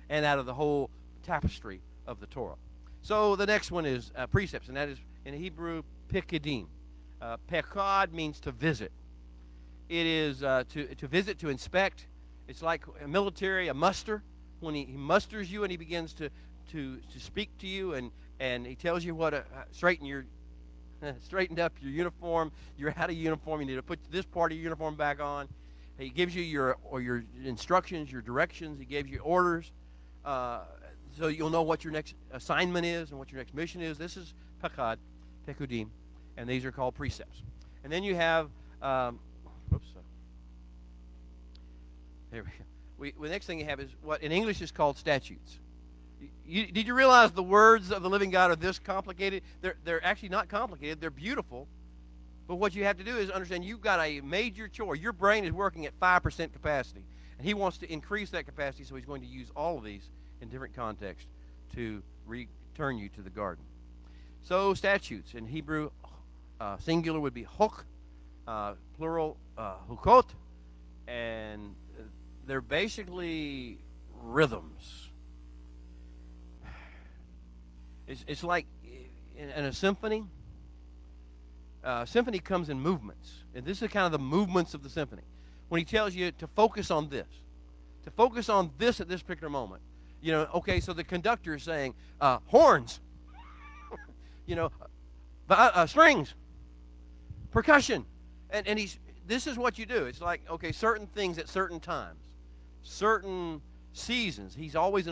and out of the whole tapestry of the Torah. So the next one is precepts, and that is in Hebrew pekadim. Pekad means to visit. It is to visit, to inspect. It's like a military, a muster. When he musters you and he begins to speak to you and he tells you what straighten up your uniform. You're out of uniform. You need to put this part of your uniform back on. He gives you your instructions, your directions. He gives you orders, so you'll know what your next assignment is and what your next mission is. This is pekudim, and these are called precepts. And then you have, here we go. The next thing you have is what in English is called statutes. Did you realize the words of the living God are this complicated? They're actually not complicated. They're beautiful. But what you have to do is understand you've got a major chore. Your brain is working at 5% capacity, and he wants to increase that capacity, so he's going to use all of these in different contexts to return you to the garden. So statutes in Hebrew, singular would be hok, plural hukot, and they're basically rhythms. It's like in a symphony. Symphony comes in movements, and this is kind of the movements of the symphony. When he tells you to focus on this at this particular moment, okay, so the conductor is saying horns, strings, percussion, and this is what you do. It's like, okay, certain things at certain times, certain seasons. He's always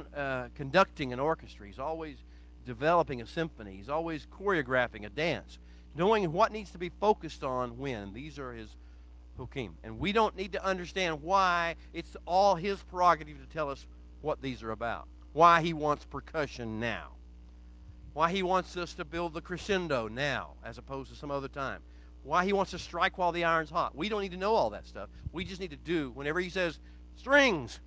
conducting an orchestra. He's always developing a symphony. He's always choreographing a dance, knowing what needs to be focused on when. These are his hukim. And we don't need to understand why. It's all his prerogative to tell us what these are about. Why he wants percussion now. Why he wants us to build the crescendo now as opposed to some other time. Why he wants to strike while the iron's hot. We don't need to know all that stuff. We just need to do, whenever he says strings,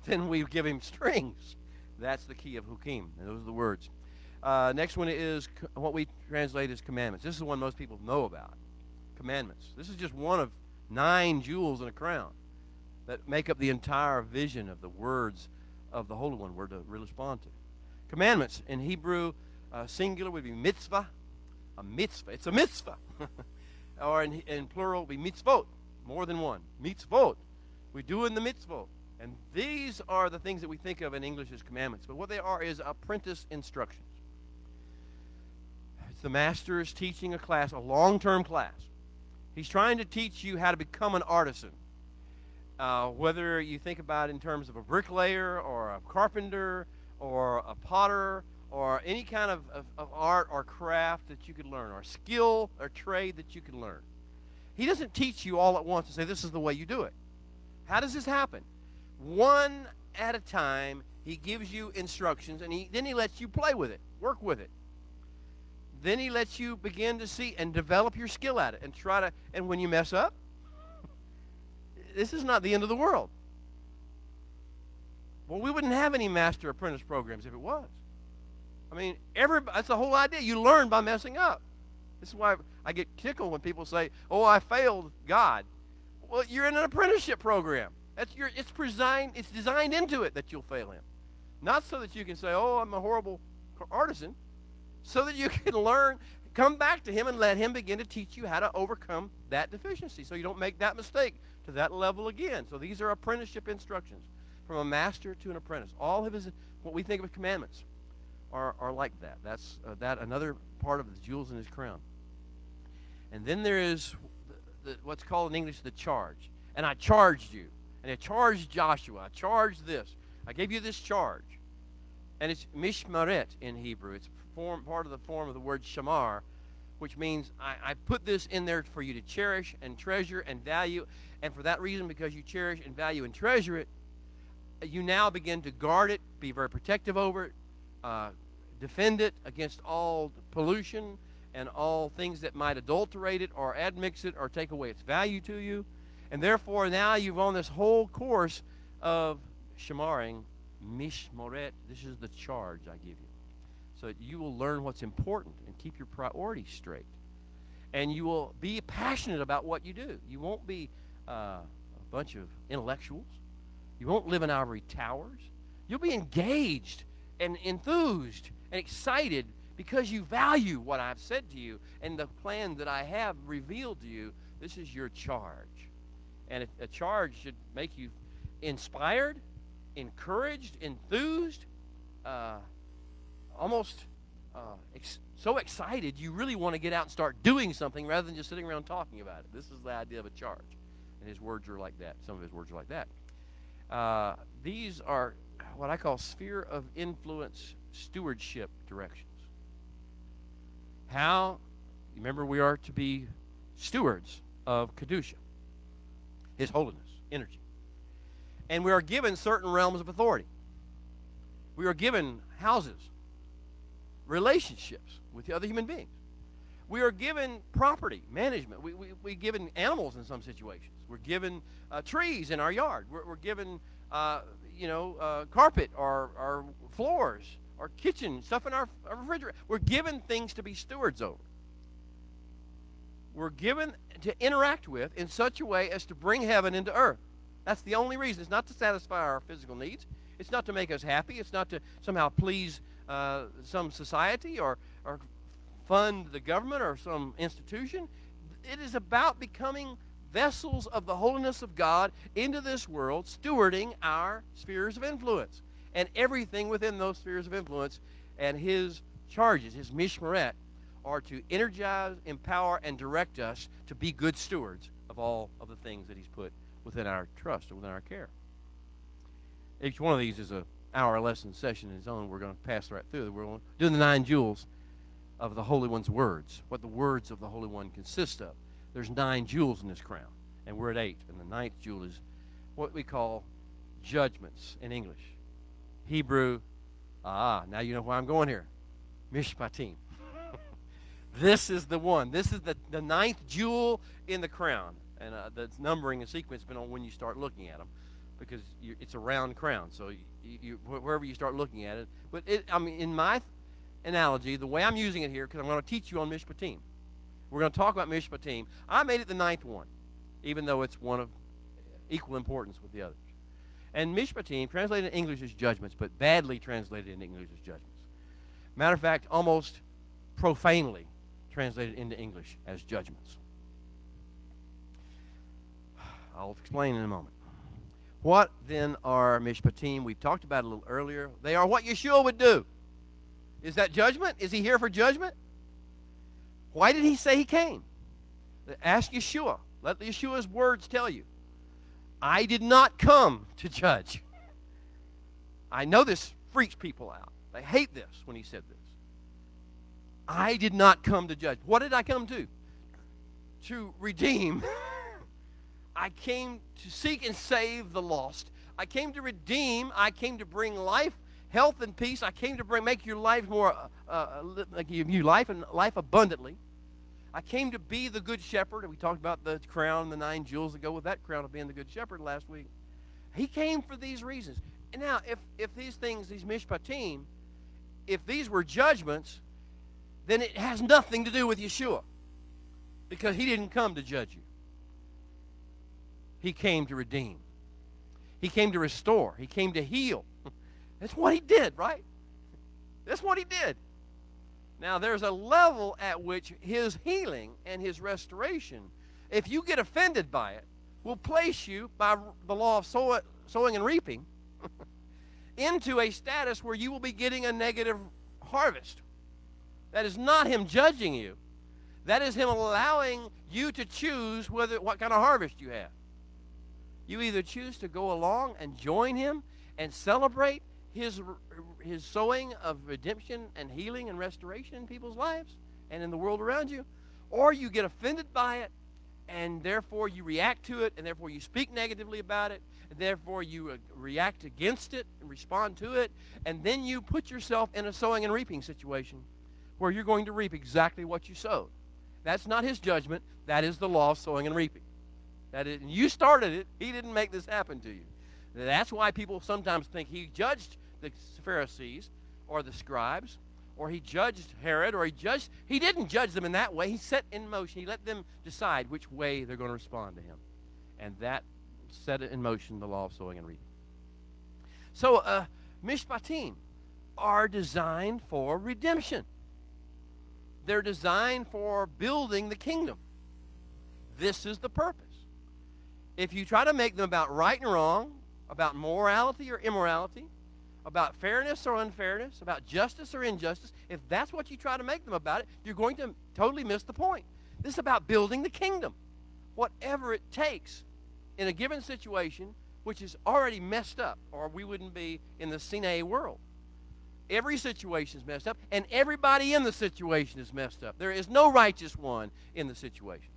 then we give him strings. That's the key of hukim. And those are the words. Next one is what we translate as commandments. This is the one most people know about. Commandments. This is just one of 9 jewels in a crown that make up the entire vision of the words of the Holy One we're to respond to. Commandments in Hebrew, singular would be mitzvah. A mitzvah. It's a mitzvah. Or in plural would be mitzvot. More than one. Mitzvot. We do in the mitzvot. And these are the things that we think of in English as commandments. But what they are is apprentice instructions. It's the master is teaching a class, a long-term class. He's trying to teach you how to become an artisan. Whether you think about it in terms of a bricklayer or a carpenter or a potter or any kind of art or craft that you could learn, or skill or trade that you can learn. He doesn't teach you all at once and say, this is the way you do it. How does this happen? One at a time, he gives you instructions, and then he lets you play with it, work with it. Then he lets you begin to see and develop your skill at it and and when you mess up, this is not the end of the world. Well, we wouldn't have any master apprentice programs if it was. I mean, that's the whole idea. You learn by messing up. This is why I get tickled when people say, oh, I failed God. Well, you're in an apprenticeship program. It's designed into it that you'll fail him. Not so that you can say, oh, I'm a horrible artisan. So that you can learn, come back to him and let him begin to teach you how to overcome that deficiency so you don't make that mistake to that level again. So these are apprenticeship instructions from a master to an apprentice. All of his, what we think of commandments are like that. That's another part of the jewels in his crown. And then there is what's called in English the charge. And I charged you. And I charged Joshua. I charged this. I gave you this charge. And it's mishmaret in Hebrew. It's part of the form of the word shamar, which means I put this in there for you to cherish and treasure and value. And for that reason, because you cherish and value and treasure it, you now begin to guard it, be very protective over it, defend it against all pollution and all things that might adulterate it or admix it or take away its value to you. And therefore, now you've on this whole course of shamaring, mishmoret. This is the charge I give you. So that you will learn what's important and keep your priorities straight. And you will be passionate about what you do. You won't be a bunch of intellectuals. You won't live in ivory towers. You'll be engaged and enthused and excited because you value what I've said to you and the plan that I have revealed to you. This is your charge. And a charge should make you inspired, encouraged, enthused, almost so excited you really want to get out and start doing something rather than just sitting around talking about it. This is the idea of a charge. And his words are like that. Some of his words are like that. These are what I call sphere of influence stewardship directions. How, remember, we are to be stewards of Kedusha, his holiness, energy. And we are given certain realms of authority. We are given houses, relationships with the other human beings. We are given property management. We're given animals in some situations. We're given trees in our yard. We're given, carpet or floors or kitchen, stuff in our refrigerator. We're given things to be stewards over. We're given to interact with in such a way as to bring heaven into earth. That's the only reason. It's not to satisfy our physical needs. It's not to make us happy. It's not to somehow please some society or fund the government or some institution. It is about becoming vessels of the holiness of God into this world, stewarding our spheres of influence and everything within those spheres of influence. And his charges, his mishmaret, are to energize, empower, and direct us to be good stewards of all of the things that he's put within our trust or within our care. Each one of these is an hour lesson session in its own. We're going to pass right through. We're doing the 9 jewels of the Holy One's words, what the words of the Holy One consist of. There's 9 jewels in this crown, and we're at 8. And the 9th jewel is what we call judgments in English. Hebrew, now you know where I'm going here. Mishpatim. This is the one. This is the 9th jewel in the crown. And the numbering and sequence depends on when you start looking at them, because it's a round crown. So wherever you start looking at it. But in my analogy, the way I'm using it here, because I'm going to teach you on Mishpatim. We're going to talk about Mishpatim. I made it the 9th one, even though it's one of equal importance with the others. And Mishpatim, translated in English as judgments, but badly translated in English as judgments. Matter of fact, almost profanely translated into English as judgments. I'll explain in a moment. What then are Mishpatim? We talked about it a little earlier. They are what Yeshua would do. Is that judgment? Is he here for judgment? Why did he say he came? Ask Yeshua. Let Yeshua's words tell you. I did not come to judge. I know this freaks people out. They hate this when he said this. I did not come to judge. What did I come to? To redeem. I came to seek and save the lost. I came to redeem. I came to bring life, health, and peace. I came to make your life more, give you life and life abundantly. I came to be the good shepherd. And we talked about the crown, the 9 jewels that go with that crown of being the good shepherd last week. He came for these reasons. And now, if these things, these mishpatim, if these were judgments, then it has nothing to do with Yeshua, because he didn't come to judge you. He came to redeem. He came to restore. He came to heal. That's what he did, right? That's what he did. Now, there's a level at which his healing and his restoration, if you get offended by it, will place you, by the law of sowing and reaping, into a status where you will be getting a negative harvest. That is not him judging you. That is him allowing you to choose what kind of harvest you have. You either choose to go along and join him and celebrate his sowing of redemption and healing and restoration in people's lives and in the world around you, or you get offended by it, and therefore you react to it, and therefore you speak negatively about it, and therefore you react against it and respond to it, and then you put yourself in a sowing and reaping situation where you're going to reap exactly what you sowed. That's not his judgment. That is the law of sowing and reaping. That is, and you started it. He didn't make this happen to you. That's why people sometimes think he judged the Pharisees or the scribes, or he judged Herod, or he didn't judge them in that way. He set in motion. He let them decide which way they're going to respond to him. And that set in motion the law of sowing and reaping. So mishpatim are designed for redemption. They're designed for building the kingdom. This is the purpose. If you try to make them about right and wrong, about morality or immorality, about fairness or unfairness, about justice or injustice, if that's what you try to make them about it, you're going to totally miss the point. This is about building the kingdom. Whatever it takes in a given situation, which is already messed up, or we wouldn't be in the Sinai world. Every situation is messed up, and everybody in the situation is messed up. There is no righteous one in the situation.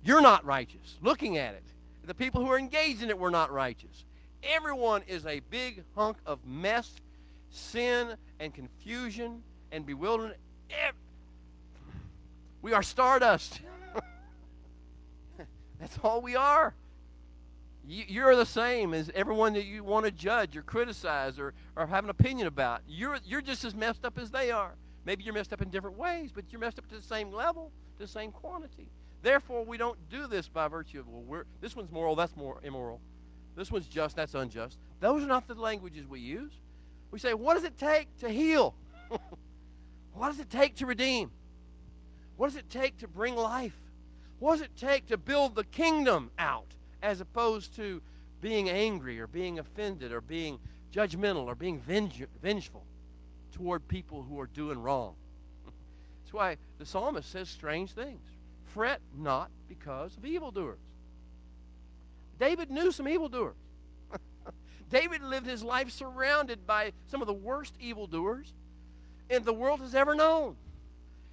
You're not righteous. Looking at it, the people who are engaged in it were not righteous. Everyone is a big hunk of mess, sin, and confusion, and bewilderment. We are stardust. That's all we are. You're the same as everyone that you want to judge or criticize or have an opinion about. You're just as messed up as they are. Maybe you're messed up in different ways, but you're messed up to the same level, to the same quantity. Therefore, we don't do this by virtue of, well, this one's moral, that's more immoral. This one's just, that's unjust. Those are not the languages we use. We say, what does it take to heal? What does it take to redeem? What does it take to bring life? What does it take to build the kingdom out, as opposed to being angry or being offended or being judgmental or being vengeful toward people who are doing wrong? That's why the psalmist says strange things. Fret not because of evildoers. David knew some evildoers. David lived his life surrounded by some of the worst evildoers the world has ever known.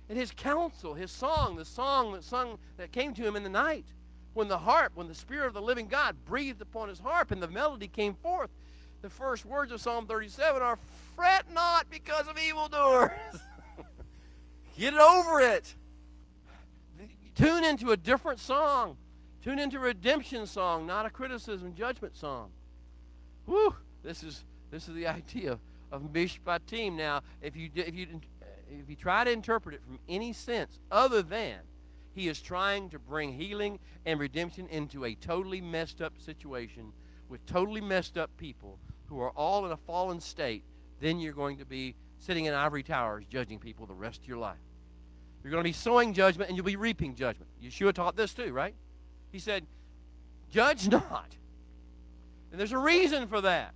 And his counsel, his song, the song that came to him in the night, when the Spirit of the living God breathed upon his harp and the melody came forth, the first words of Psalm 37 are, fret not because of evildoers. Get over it. Tune into a different song. Tune into a redemption song, not a criticism, judgment song. Whew! This is the idea of Mishpatim. Now, if you try to interpret it from any sense other than he is trying to bring healing and redemption into a totally messed up situation with totally messed up people who are all in a fallen state, then you're going to be sitting in ivory towers judging people the rest of your life. You're going to be sowing judgment and you'll be reaping judgment. Yeshua taught this too, right? He said, judge not. And there's a reason for that.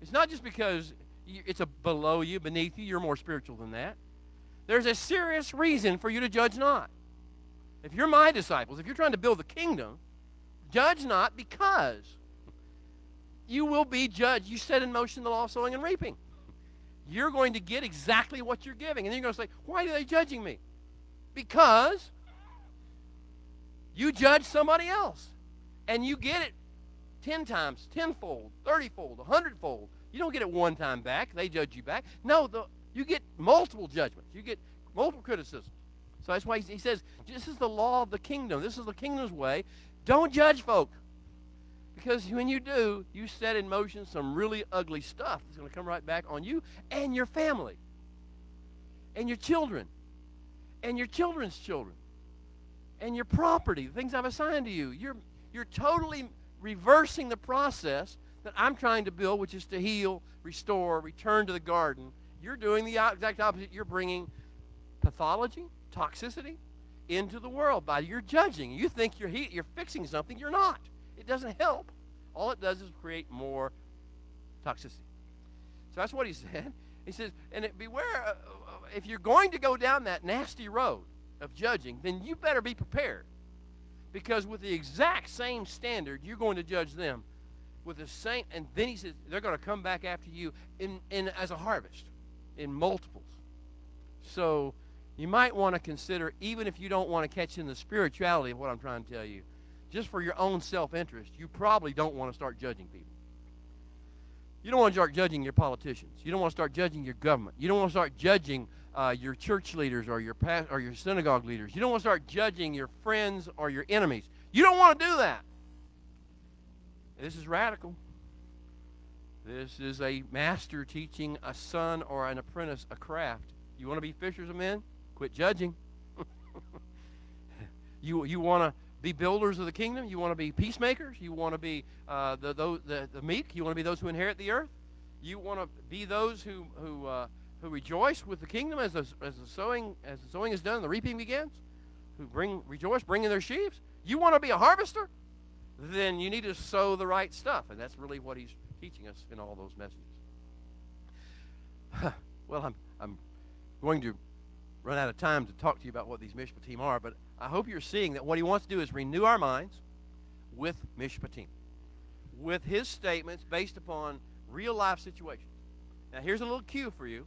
It's not just because it's below you, beneath you. You're more spiritual than that. There's a serious reason for you to judge not. If you're my disciples, if you're trying to build the kingdom, judge not, because you will be judged. You set in motion the law of sowing and reaping. You're going to get exactly what you're giving. And then you're going to say, why are they judging me? Because you judge somebody else. And you get it 10 times, 10-fold, 30-fold, 100-fold. You don't get it one time back. They judge you back. No, you get multiple judgments. You get multiple criticisms. So that's why he says, this is the law of the kingdom. This is the kingdom's way. Don't judge folk. Because when you do, you set in motion some really ugly stuff that's going to come right back on you and your family and your children and your children's children and your property, the things I've assigned to you. You're totally reversing the process that I'm trying to build, which is to heal, restore, return to the garden. You're doing the exact opposite. You're bringing pathology, toxicity into the world by your judging. You think you're fixing something. You're not. It doesn't help. All it does is create more toxicity. So that's what he said. He says, and beware, if you're going to go down that nasty road of judging, then you better be prepared. Because with the exact same standard, you're going to judge them with the same, and then he says, they're going to come back after you in as a harvest, in multiples. So you might want to consider, even if you don't want to catch in the spirituality of what I'm trying to tell you, just for your own self-interest, you probably don't want to start judging people. You don't want to start judging your politicians. You don't want to start judging your government. You don't want to start judging your church leaders or your synagogue leaders. You don't want to start judging your friends or your enemies. You don't want to do that. This is radical. This is a master teaching a son or an apprentice a craft. You want to be fishers of men? Quit judging. You want to be builders of the kingdom? You want to be peacemakers? You want to be the meek? You want to be those who inherit the earth? You want to be those who rejoice with the kingdom as the sowing is done and the reaping begins? Who rejoice, bringing their sheaves? You want to be a harvester? Then you need to sow the right stuff, and that's really what he's teaching us in all those messages. Well, I'm going to run out of time to talk to you about what these mishpatim are, but I hope you're seeing that what he wants to do is renew our minds with mishpatim, with his statements based upon real life situations. Now, here's a little cue for you.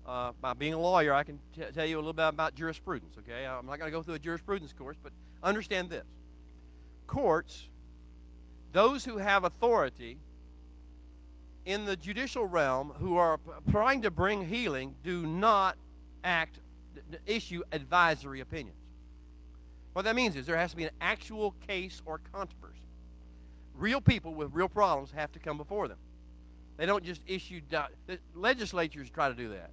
By being a lawyer, I can tell you a little bit about jurisprudence, okay? I'm not going to go through a jurisprudence course, but understand this. Courts, those who have authority in the judicial realm who are trying to bring healing, do not act issue advisory opinions. What that means is there has to be an actual case or controversy. Real people with real problems have to come before them. They don't just issue. The legislatures try to do that.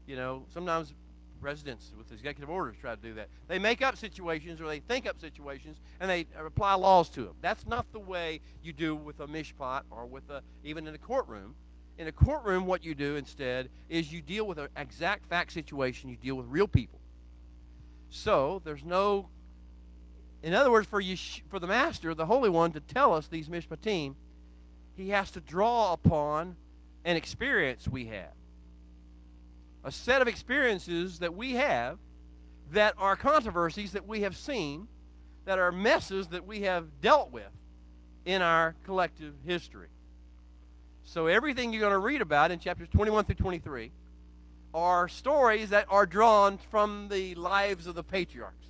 You know, sometimes presidents with executive orders try to do that. They make up situations or they think up situations and they apply laws to them. That's not the way you do with a mishpat or with even in a courtroom. In a courtroom, what you do instead is you deal with an exact fact situation. You deal with real people. So there's no, in other words, for the master, the Holy One, to tell us these mishpatim, he has to draw upon an experience we have. A set of experiences that we have that are controversies that we have seen, that are messes that we have dealt with in our collective history. So everything you're going to read about in chapters 21 through 23 are stories that are drawn from the lives of the patriarchs.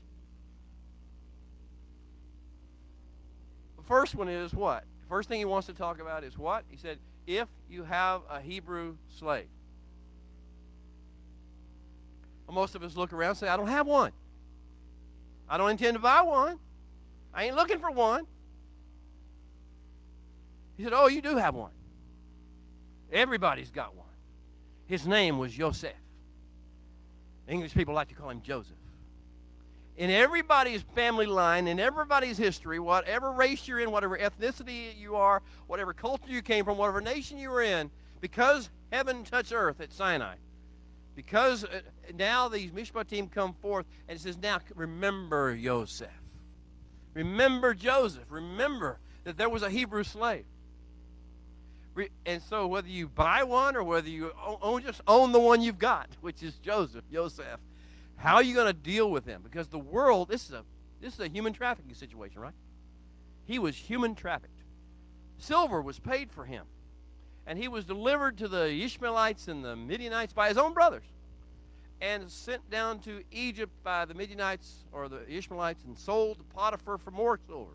The first one is what? The first thing he wants to talk about is what? He said, if you have a Hebrew slave. Well, most of us look around and say, I don't have one. I don't intend to buy one. I ain't looking for one. He said, oh, you do have one. Everybody's got one. His name was Yosef. English people like to call him Joseph. In everybody's family line, in everybody's history, whatever race you're in, whatever ethnicity you are, whatever culture you came from, whatever nation you were in, because heaven touched earth at Sinai, because now these mishpatim come forth, and it says, now remember Yosef. Remember Joseph. Remember that there was a Hebrew slave. And so whether you buy one or whether you just own the one you've got, which is Yosef, how are you going to deal with him? Because the world, this is a human trafficking situation, right? He was human trafficked. Silver was paid for him. And he was delivered to the Ishmaelites and the Midianites by his own brothers and sent down to Egypt by the Midianites or the Ishmaelites and sold to Potiphar for more silver.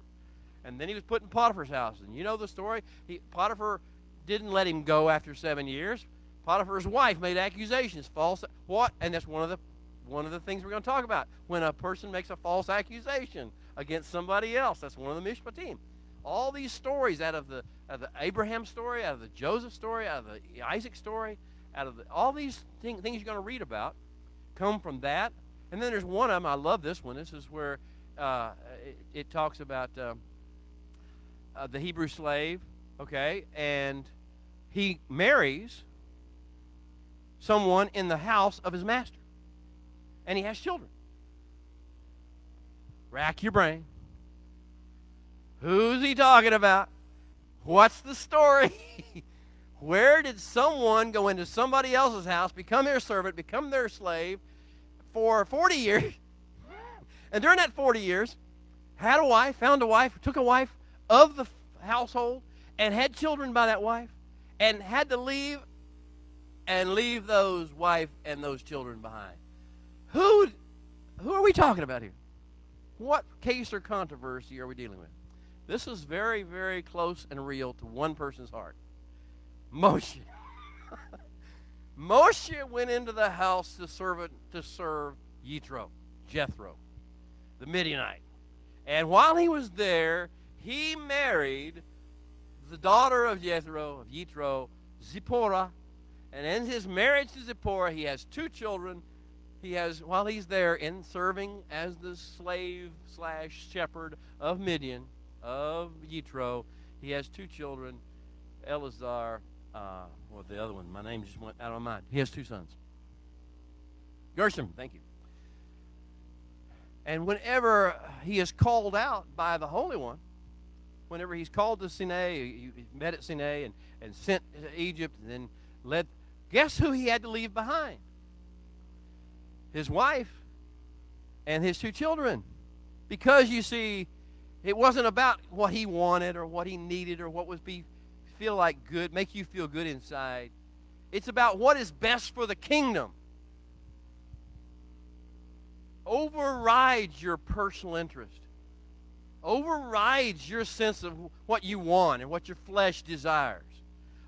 And then he was put in Potiphar's house. And you know the story? Potiphar didn't let him go after 7 years. Potiphar's wife made accusations, false. What? And that's one of the things we're going to talk about. When a person makes a false accusation against somebody else, that's one of the mishpatim. All these stories out of the Abraham story, out of the Joseph story, out of the Isaac story, all these things you're going to read about come from that. And then there's one of them, I love this one. This is where it talks about the Hebrew slave, okay, and he marries someone in the house of his master. And he has children. Rack your brain. Who's he talking about? What's the story? Where did someone go into somebody else's house, become their servant, become their slave for 40 years? And during that 40 years, had a wife, found a wife, took a wife of the household, and had children by that wife, and had to leave those wife and those children behind. Who are we talking about here? What case or controversy are we dealing with? This is very, very close and real to one person's heart. Moshe. Moshe went into the house to serve Jethro, the Midianite. And while he was there, he married the daughter of Jethro, Zipporah. And in his marriage to Zipporah, he has 2 children. While he's there in serving as the slave/shepherd of Midian, of Yitro, he has 2 children, Eleazar, the other one, my name just went out of my mind. He has 2 sons. Gershom, thank you. And whenever he is called out by the Holy One, whenever he's called to Sinai, he met at Sinai and sent to Egypt and then led, guess who he had to leave behind? His wife and his 2 children. Because, you see, it wasn't about what he wanted or what he needed or what would feel like good, make you feel good inside. It's about what is best for the kingdom. Overrides your personal interest. Overrides your sense of what you want and what your flesh desires.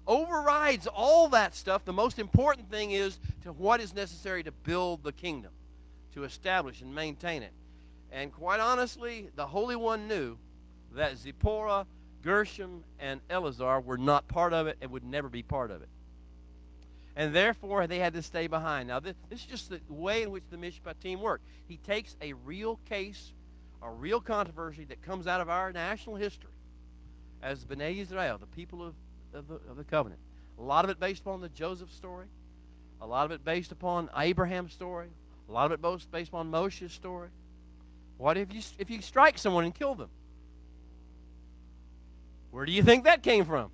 Overrides all that stuff. The most important thing is to what is necessary to build the kingdom. to establish and maintain it. And quite honestly, the Holy One knew that Zipporah, Gershom, and Eleazar were not part of it and would never be part of it. And therefore, they had to stay behind. Now, this is just the way in which the Mishpatim work. He takes a real case, a real controversy that comes out of our national history as Bnei Israel, the people of the covenant. A lot of it based upon the Joseph story. A lot of it based upon Abraham's story. A lot of it based upon Moshe's story. What if you strike someone and kill them? Where do you think that came from?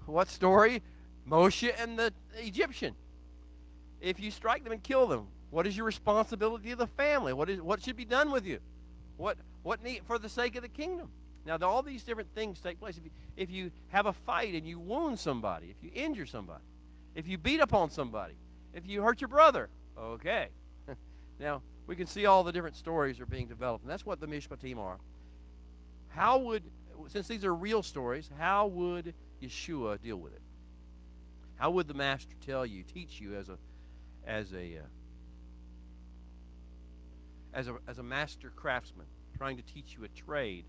What story? Moshe and the Egyptian. If you strike them and kill them, what is your responsibility of the family? What should be done with you? What need for the sake of the kingdom? Now, all these different things take place. If you have a fight and you wound somebody, if you injure somebody, if you beat upon somebody, if you hurt your brother, okay. Now, we can see all the different stories are being developed, and that's what the Mishpatim are. Since these are real stories, how would Yeshua deal with it? How would the Master teach you as a master craftsman, trying to teach you a trade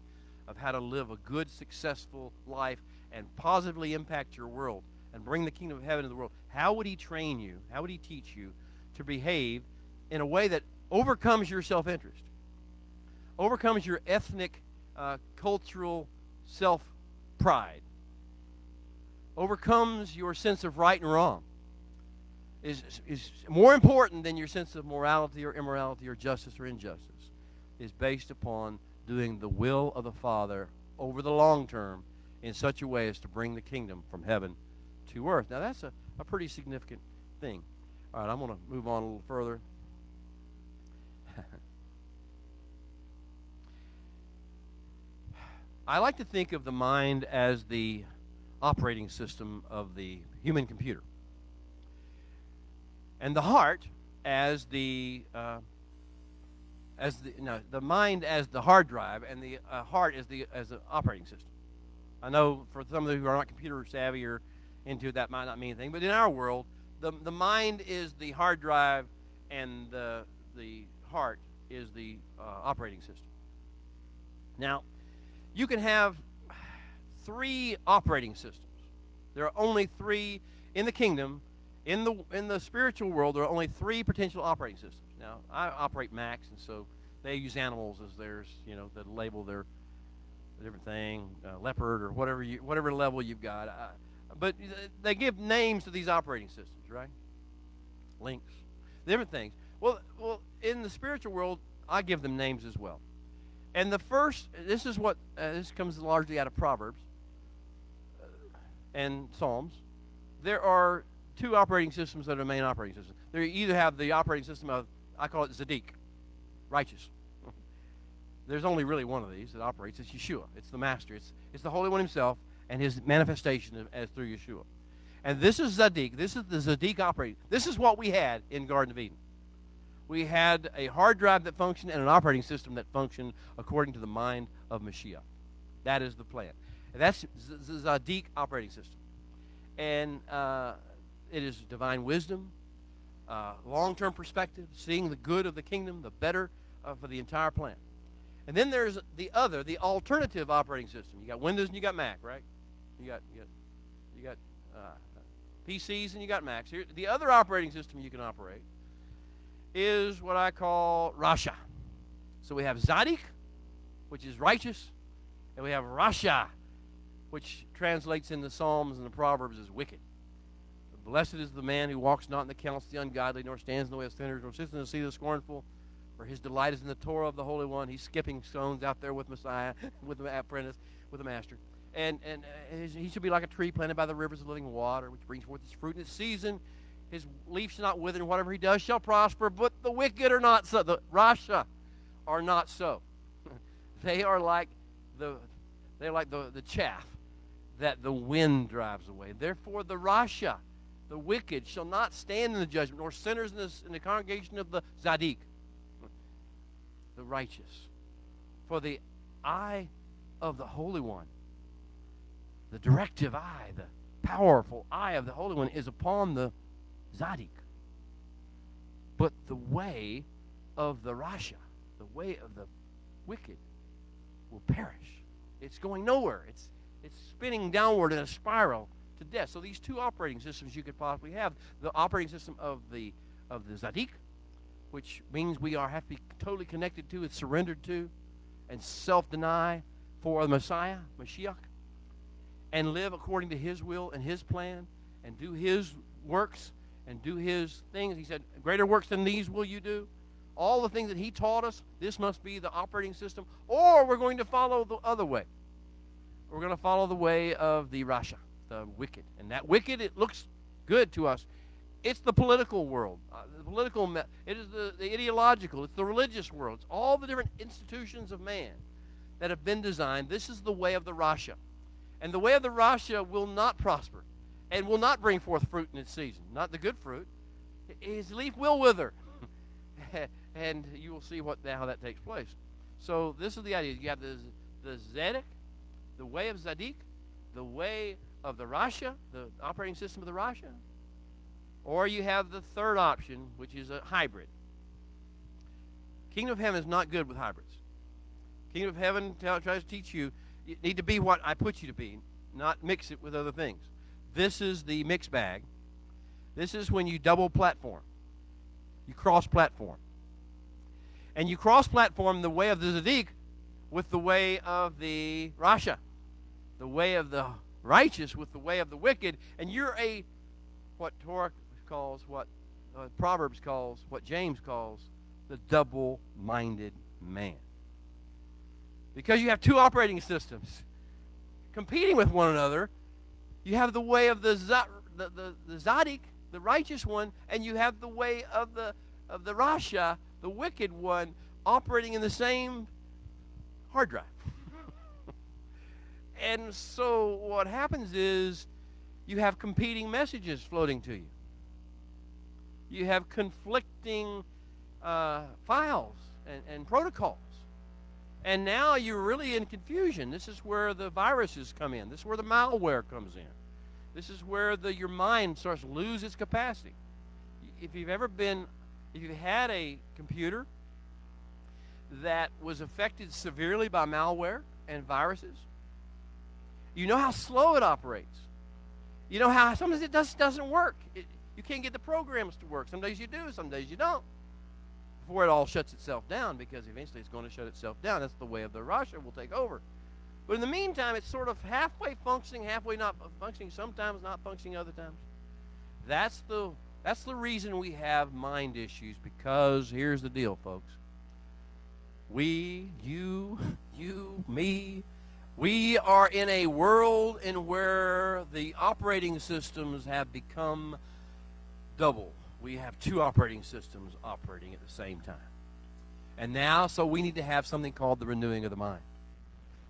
of how to live a good, successful life and positively impact your world and bring the kingdom of heaven to the world? How would he train you? How would he teach you to behave in a way that overcomes your self-interest, overcomes your ethnic, cultural self-pride, overcomes your sense of right and wrong, is more important than your sense of morality or immorality or justice or injustice, is based upon doing the will of the Father over the long term in such a way as to bring the kingdom from heaven to earth. Now, that's a pretty significant thing. All right, I'm going to move on a little further. I like to think of the mind as the operating system of the human computer, and the heart as the mind as the hard drive, and the heart as the operating system. I know for some of you who are not computer savvy or into it, that might not mean anything, but in our world, the mind is the hard drive, and the heart is the operating system. Now, you can have 3 operating systems. There are only 3 in the kingdom. In the spiritual world, there are only 3 potential operating systems. Now, I operate Macs, and so they use animals as theirs, that label their different thing, leopard or whatever level you've got. But they give names to these operating systems, right? Links, different things. Well, in the spiritual world, I give them names as well. And the first, this comes largely out of Proverbs and Psalms. There are 2 operating systems that are the main operating systems. They either have the operating system of, I call it Zadik, righteous. There's only really one of these that operates. It's Yeshua. It's the Master. It's the Holy One himself and his manifestation as through Yeshua. And this is Zadik. This is the Zadik operating. This is what we had in Garden of Eden. We had a hard drive that functioned and an operating system that functioned according to the mind of Mashiach. That is the plan. And that's the Zadik operating system. And it is divine wisdom, long-term perspective, seeing the good of the kingdom, the better for the entire plan. And then there's the alternative operating system. You got Windows and you got Mac, right? You got PCs and you got Macs. Here, the other operating system you can operate is what I call Rasha. So we have Zadik, which is righteous, and we have Rasha, which translates in the Psalms and the Proverbs as wicked. Blessed is the man who walks not in the counsel of the ungodly, nor stands in the way of sinners, nor sits in the seat of the scornful, for his delight is in the Torah of the Holy One. He's skipping stones out there with Messiah, with the apprentice, with the Master. And he should be like a tree planted by the rivers of living water, which brings forth its fruit in its season. His leaf shall not wither, and whatever he does shall prosper. But the wicked are not so. The Rasha are not so. They are like the chaff that the wind drives away. Therefore, the Rasha, the wicked, shall not stand in the judgment, nor sinners in the congregation of the Zadik, the righteous. For the eye of the Holy One, the directive eye, the powerful eye of the Holy One is upon the Zadik. But the way of the Rasha, the way of the wicked, will perish. It's going nowhere. It's spinning downward in a spiral to death. So these two operating systems you could possibly have: the operating system of the Zadik, which means we have to be totally connected to, and surrendered to, and self-deny for the Messiah, Mashiach, and live according to His will and His plan, and do His works and do His things. He said, greater works than these will you do. All the things that He taught us, this must be the operating system, or we're going to follow the other way. We're going to follow the way of the Rasha, the wicked. And that wicked, it looks good to us. It's the political world. It is the ideological. It's the religious world. It's all the different institutions of man that have been designed. This is the way of the Rasha. And the way of the Rasha will not prosper and will not bring forth fruit in its season. Not the good fruit. His leaf will wither. And you will see how that takes place. So this is the idea. You have the Zedek, the way of Zadik, the way of the Rasha, the operating system of the Rasha. Or you have the third option, which is a hybrid. Kingdom of Heaven is not good with hybrids. Kingdom of Heaven tries to teach you need to be what I put you to be, not mix it with other things. This is the mixed bag. This is when you double platform. You cross platform. And you cross platform the way of the Zadik with the way of the Rasha, the way of the righteous with the way of the wicked, and you're what Torah calls, what Proverbs calls, what James calls the double-minded man. Because you have two operating systems competing with one another. You have the way of the Zadik, the righteous one, and you have the way of the Rasha, the wicked one, operating in the same hard drive. And so what happens is you have competing messages floating to you. You have conflicting files and protocols. And now you're really in confusion. This is where the viruses come in. This is where the malware comes in. This is where your mind starts to lose its capacity. If you've had a computer that was affected severely by malware and viruses, you know how slow it operates. You know how sometimes it doesn't work. You can't get the programs to work. Some days you do, some days you don't. Before it all shuts itself down, because eventually it's going to shut itself down. That's the way of the Rasha will take over. But in the meantime, it's sort of halfway functioning, halfway not functioning, sometimes not functioning other times. That's the reason we have mind issues, because here's the deal, folks. We, you, me, we are in a world in where the operating systems have become double. We have two operating systems operating at the same time. And now, so we need to have something called the renewing of the mind.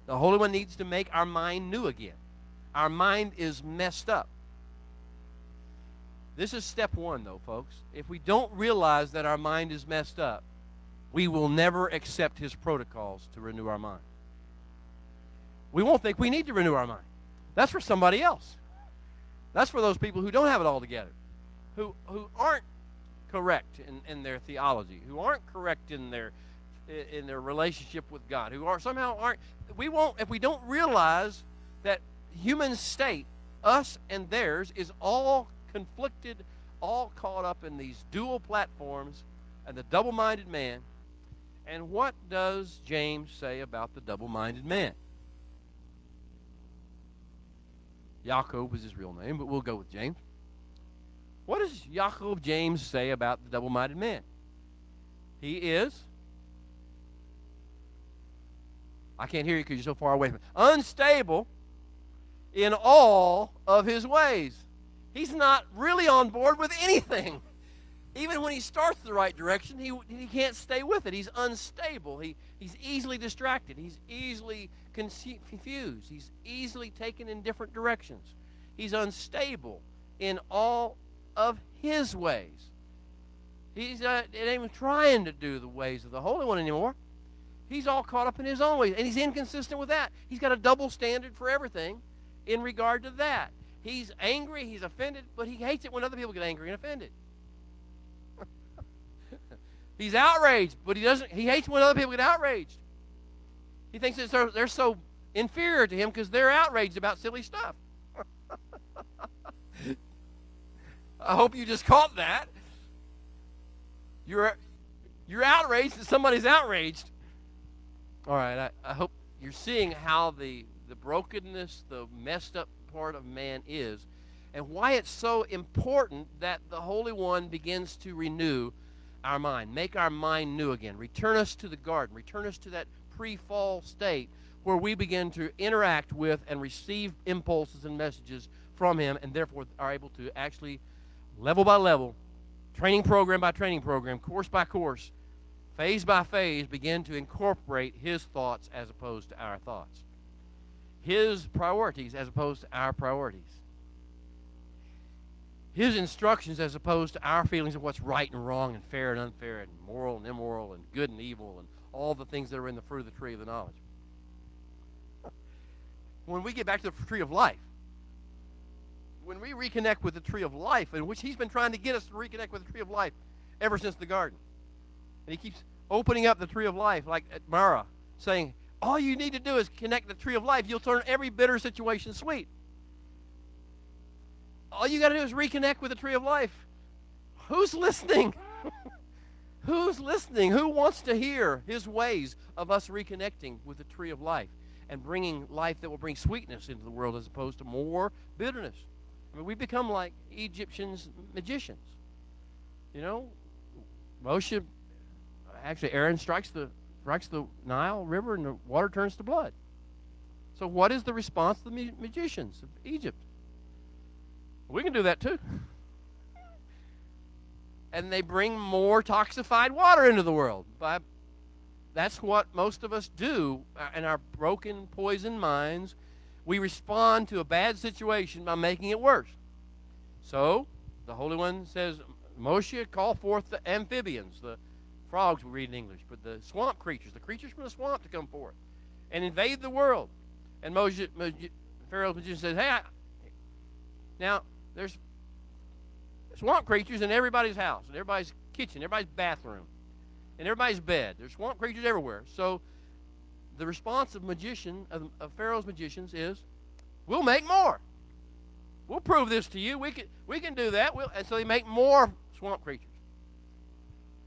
The Holy One needs to make our mind new again. Our mind is messed up. This is step one, though, folks. If we don't realize that our mind is messed up, we will never accept His protocols to renew our mind. We won't think we need to renew our mind. That's for somebody else. That's for those people who don't have it all together, who aren't correct in their theology, who aren't correct in their relationship with God, who aren't. We won't, if we don't realize that human state, us and theirs, is all conflicted, all caught up in these dual platforms and the double-minded man. And what does James say about the double-minded man? Yaakov is his real name, but we'll go with James. What does James say about the double-minded man? He is, I can't hear you because you're so far away from me, unstable in all of his ways. He's not really on board with anything. Even when he starts the right direction, he can't stay with it. He's unstable. He's easily distracted. He's easily confused. He's easily taken in different directions. He's unstable in all of his ways. He's not even trying to do the ways of the Holy One anymore. He's all caught up in his own ways, and he's inconsistent with that. He's got a double standard for everything in regard to that. He's angry, he's offended, but he hates it when other people get angry and offended. He's outraged, but he hates when other people get outraged. He thinks that they're so inferior to him because they're outraged about silly stuff. I hope you just caught that. You're outraged that somebody's outraged. All right, I hope you're seeing how the brokenness, the messed up part of man is, and why it's so important that the Holy One begins to renew our mind, make our mind new again, return us to the garden, return us to that pre-fall state where we begin to interact with and receive impulses and messages from him, and therefore are able to actually, level by level, training program by training program, course by course, phase by phase, begin to incorporate his thoughts as opposed to our thoughts, his priorities as opposed to our priorities, his instructions as opposed to our feelings of what's right and wrong and fair and unfair and moral and immoral and good and evil and all the things that are in the fruit of the tree of the knowledge. When we get back to the tree of life, when we reconnect with the tree of life, in which he's been trying to get us to reconnect with the tree of life ever since the garden, and he keeps opening up the tree of life like at Mara, saying, all you need to do is connect the tree of life. You'll turn every bitter situation sweet. All you got to do is reconnect with the tree of life. Who's listening? Who's listening? Who wants to hear his ways of us reconnecting with the tree of life and bringing life that will bring sweetness into the world as opposed to more bitterness? I mean, we become like Egyptians magicians. You know, Moshe, actually Aaron strikes the Nile River and the water turns to blood. So what is the response of the magicians of Egypt? We can do that too. And they bring more toxified water into the world. That's what most of us do in our broken, poisoned minds. We respond to a bad situation by making it worse. So the Holy One says, Moshe, call forth the amphibians, the frogs we read in English, but the swamp creatures, the creatures from the swamp to come forth and invade the world. And Pharaoh's magician says, hey, now there's swamp creatures in everybody's house, in everybody's kitchen, everybody's bathroom, in everybody's bed. There's swamp creatures everywhere. So the response of Pharaoh's magicians is, we'll make more. We'll prove this to you. We can do that. And so they make more swamp creatures.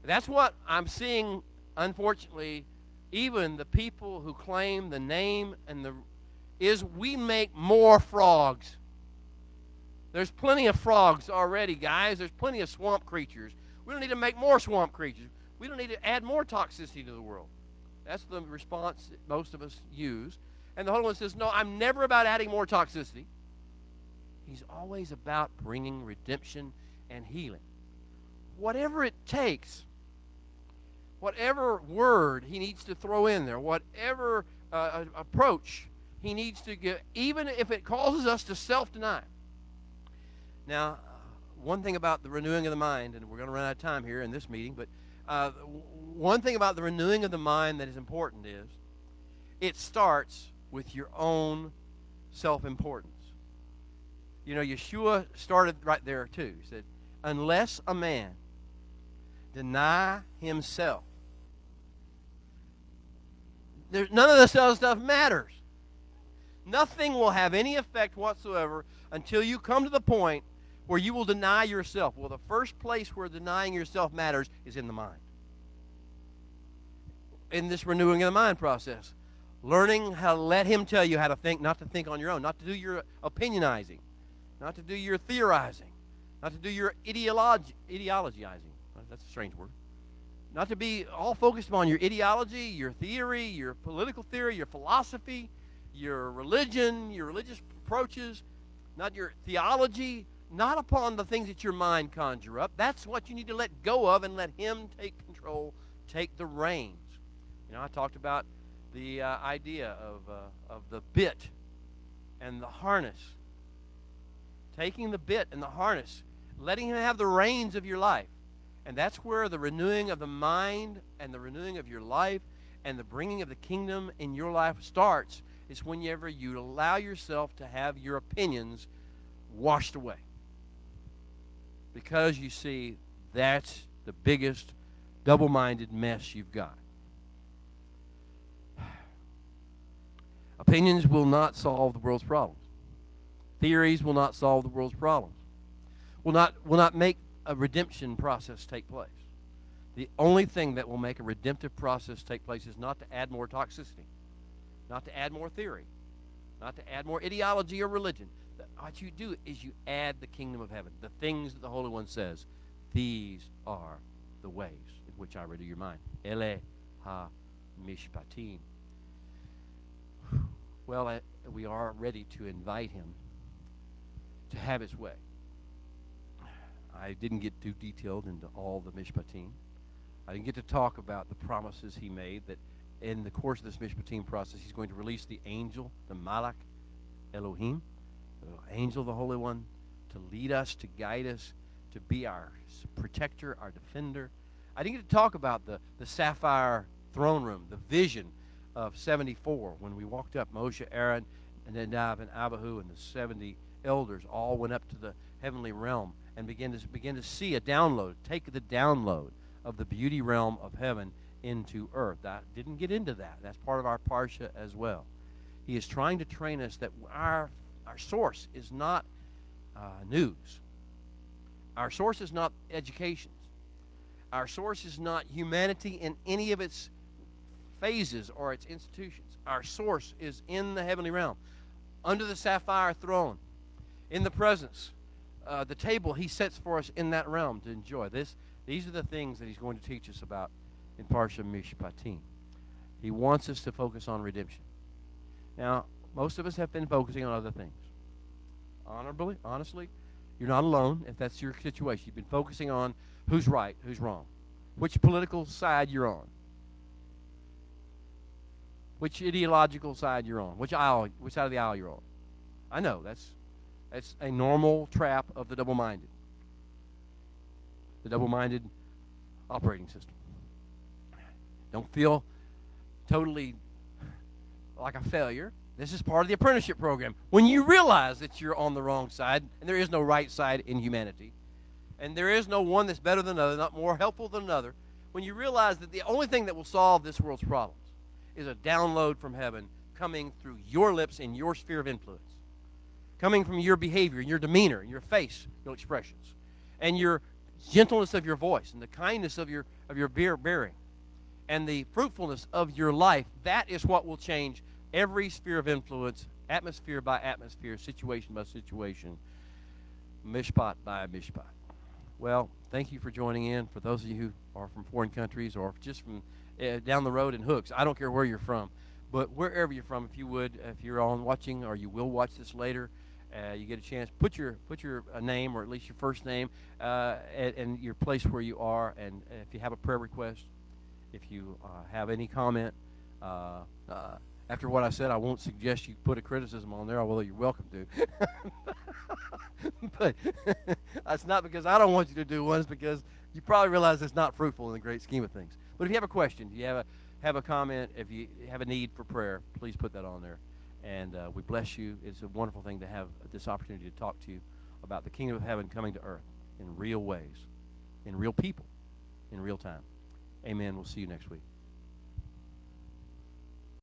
That's what I'm seeing, unfortunately, even the people who claim the name is we make more frogs. There's plenty of frogs already, guys. There's plenty of swamp creatures. We don't need to make more swamp creatures. We don't need to add more toxicity to the world. That's the response that most of us use. And the Holy One says, no, I'm never about adding more toxicity. He's always about bringing redemption and healing. Whatever it takes, whatever word he needs to throw in there, whatever approach he needs to give, even if it causes us to self-deny. Now, one thing about the renewing of the mind, and we're going to run out of time here in this meeting, but one thing about the renewing of the mind that is important is it starts with your own self-importance. You know, Yeshua started right there too. He said, unless a man deny himself, none of this other stuff matters. Nothing will have any effect whatsoever until you come to the point where you will deny yourself. Well, the first place where denying yourself matters is in the mind. In this renewing of the mind process. Learning how to let him tell you how to think, not to think on your own, not to do your opinionizing, not to do your theorizing, not to do your ideologizing. That's a strange word. Not to be all focused on your ideology, your theory, your political theory, your philosophy, your religion, your religious approaches, not your theology, not upon the things that your mind conjure up. That's what you need to let go of and let him take control, take the reins. You know, I talked about the idea of the bit and the harness. Taking the bit and the harness, letting him have the reins of your life. And that's where the renewing of the mind and the renewing of your life and the bringing of the kingdom in your life starts. Is whenever you allow yourself to have your opinions washed away. Because you see, that's the biggest double-minded mess you've got. Opinions will not solve the world's problems. Theories will not solve the world's problems. Will not make a redemption process take place. The only thing that will make a redemptive process take place is not to add more toxicity, not to add more theory, not to add more ideology or religion. What you do is you add the kingdom of heaven, the things that the Holy One says. These are the ways in which I renew your mind. Ele ha mishpatim. Well, we are ready to invite him to have his way. I didn't get too detailed into all the mishpatim. I didn't get to talk about the promises he made that in the course of this mishpatim process, he's going to release the angel, the Malach Elohim, the angel of the Holy One, to lead us, to guide us, to be our protector, our defender. I didn't get to talk about the sapphire throne room, the vision of 74. When we walked up, Moshe, Aaron, and Nadab and Abihu and the 70 elders all went up to the heavenly realm and began to see a download, take the download of the beauty realm of heaven into earth. I didn't get into that. That's part of our parsha as well. He is trying to train us that our source is not news. Our source is not education. Our source is not humanity in any of its phases or its institutions. Our source is in the heavenly realm, under the sapphire throne, in the presence, the table he sets for us in that realm to enjoy. These are the things that he's going to teach us about in Parsha Mishpatim. He wants us to focus on redemption. Now, most of us have been focusing on other things. Honestly, you're not alone if that's your situation. You've been focusing on who's right, who's wrong, which political side you're on, which ideological side you're on, which side of the aisle you're on. I know that's a normal trap of the double-minded operating system. Don't feel totally like a failure. This is part of the apprenticeship program. When you realize that you're on the wrong side, and there is no right side in humanity, and there is no one that's better than another, not more helpful than another, when you realize that the only thing that will solve this world's problems is a download from heaven coming through your lips in your sphere of influence, coming from your behavior, your demeanor, your face, your expressions, and your gentleness of your voice, and the kindness of your bearing, and the fruitfulness of your life, that is what will change every sphere of influence, atmosphere by atmosphere, situation by situation, mishpat by mishpat. Well, thank you for joining in. For those of you who are from foreign countries or just from down the road in Hooks, I don't care where you're from, but wherever you're from, if you would, if you're on watching or you will watch this later, you get a chance, put your name or at least your first name and your place where you are, and if you have a prayer request, if you have any comment. After what I said, I won't suggest you put a criticism on there, although you're welcome to. But that's not because I don't want you to do one. It's because you probably realize it's not fruitful in the great scheme of things. But if you have a question, if you have a comment, if you have a need for prayer, please put that on there. And we bless you. It's a wonderful thing to have this opportunity to talk to you about the kingdom of heaven coming to earth in real ways, in real people, in real time. Amen. We'll see you next week.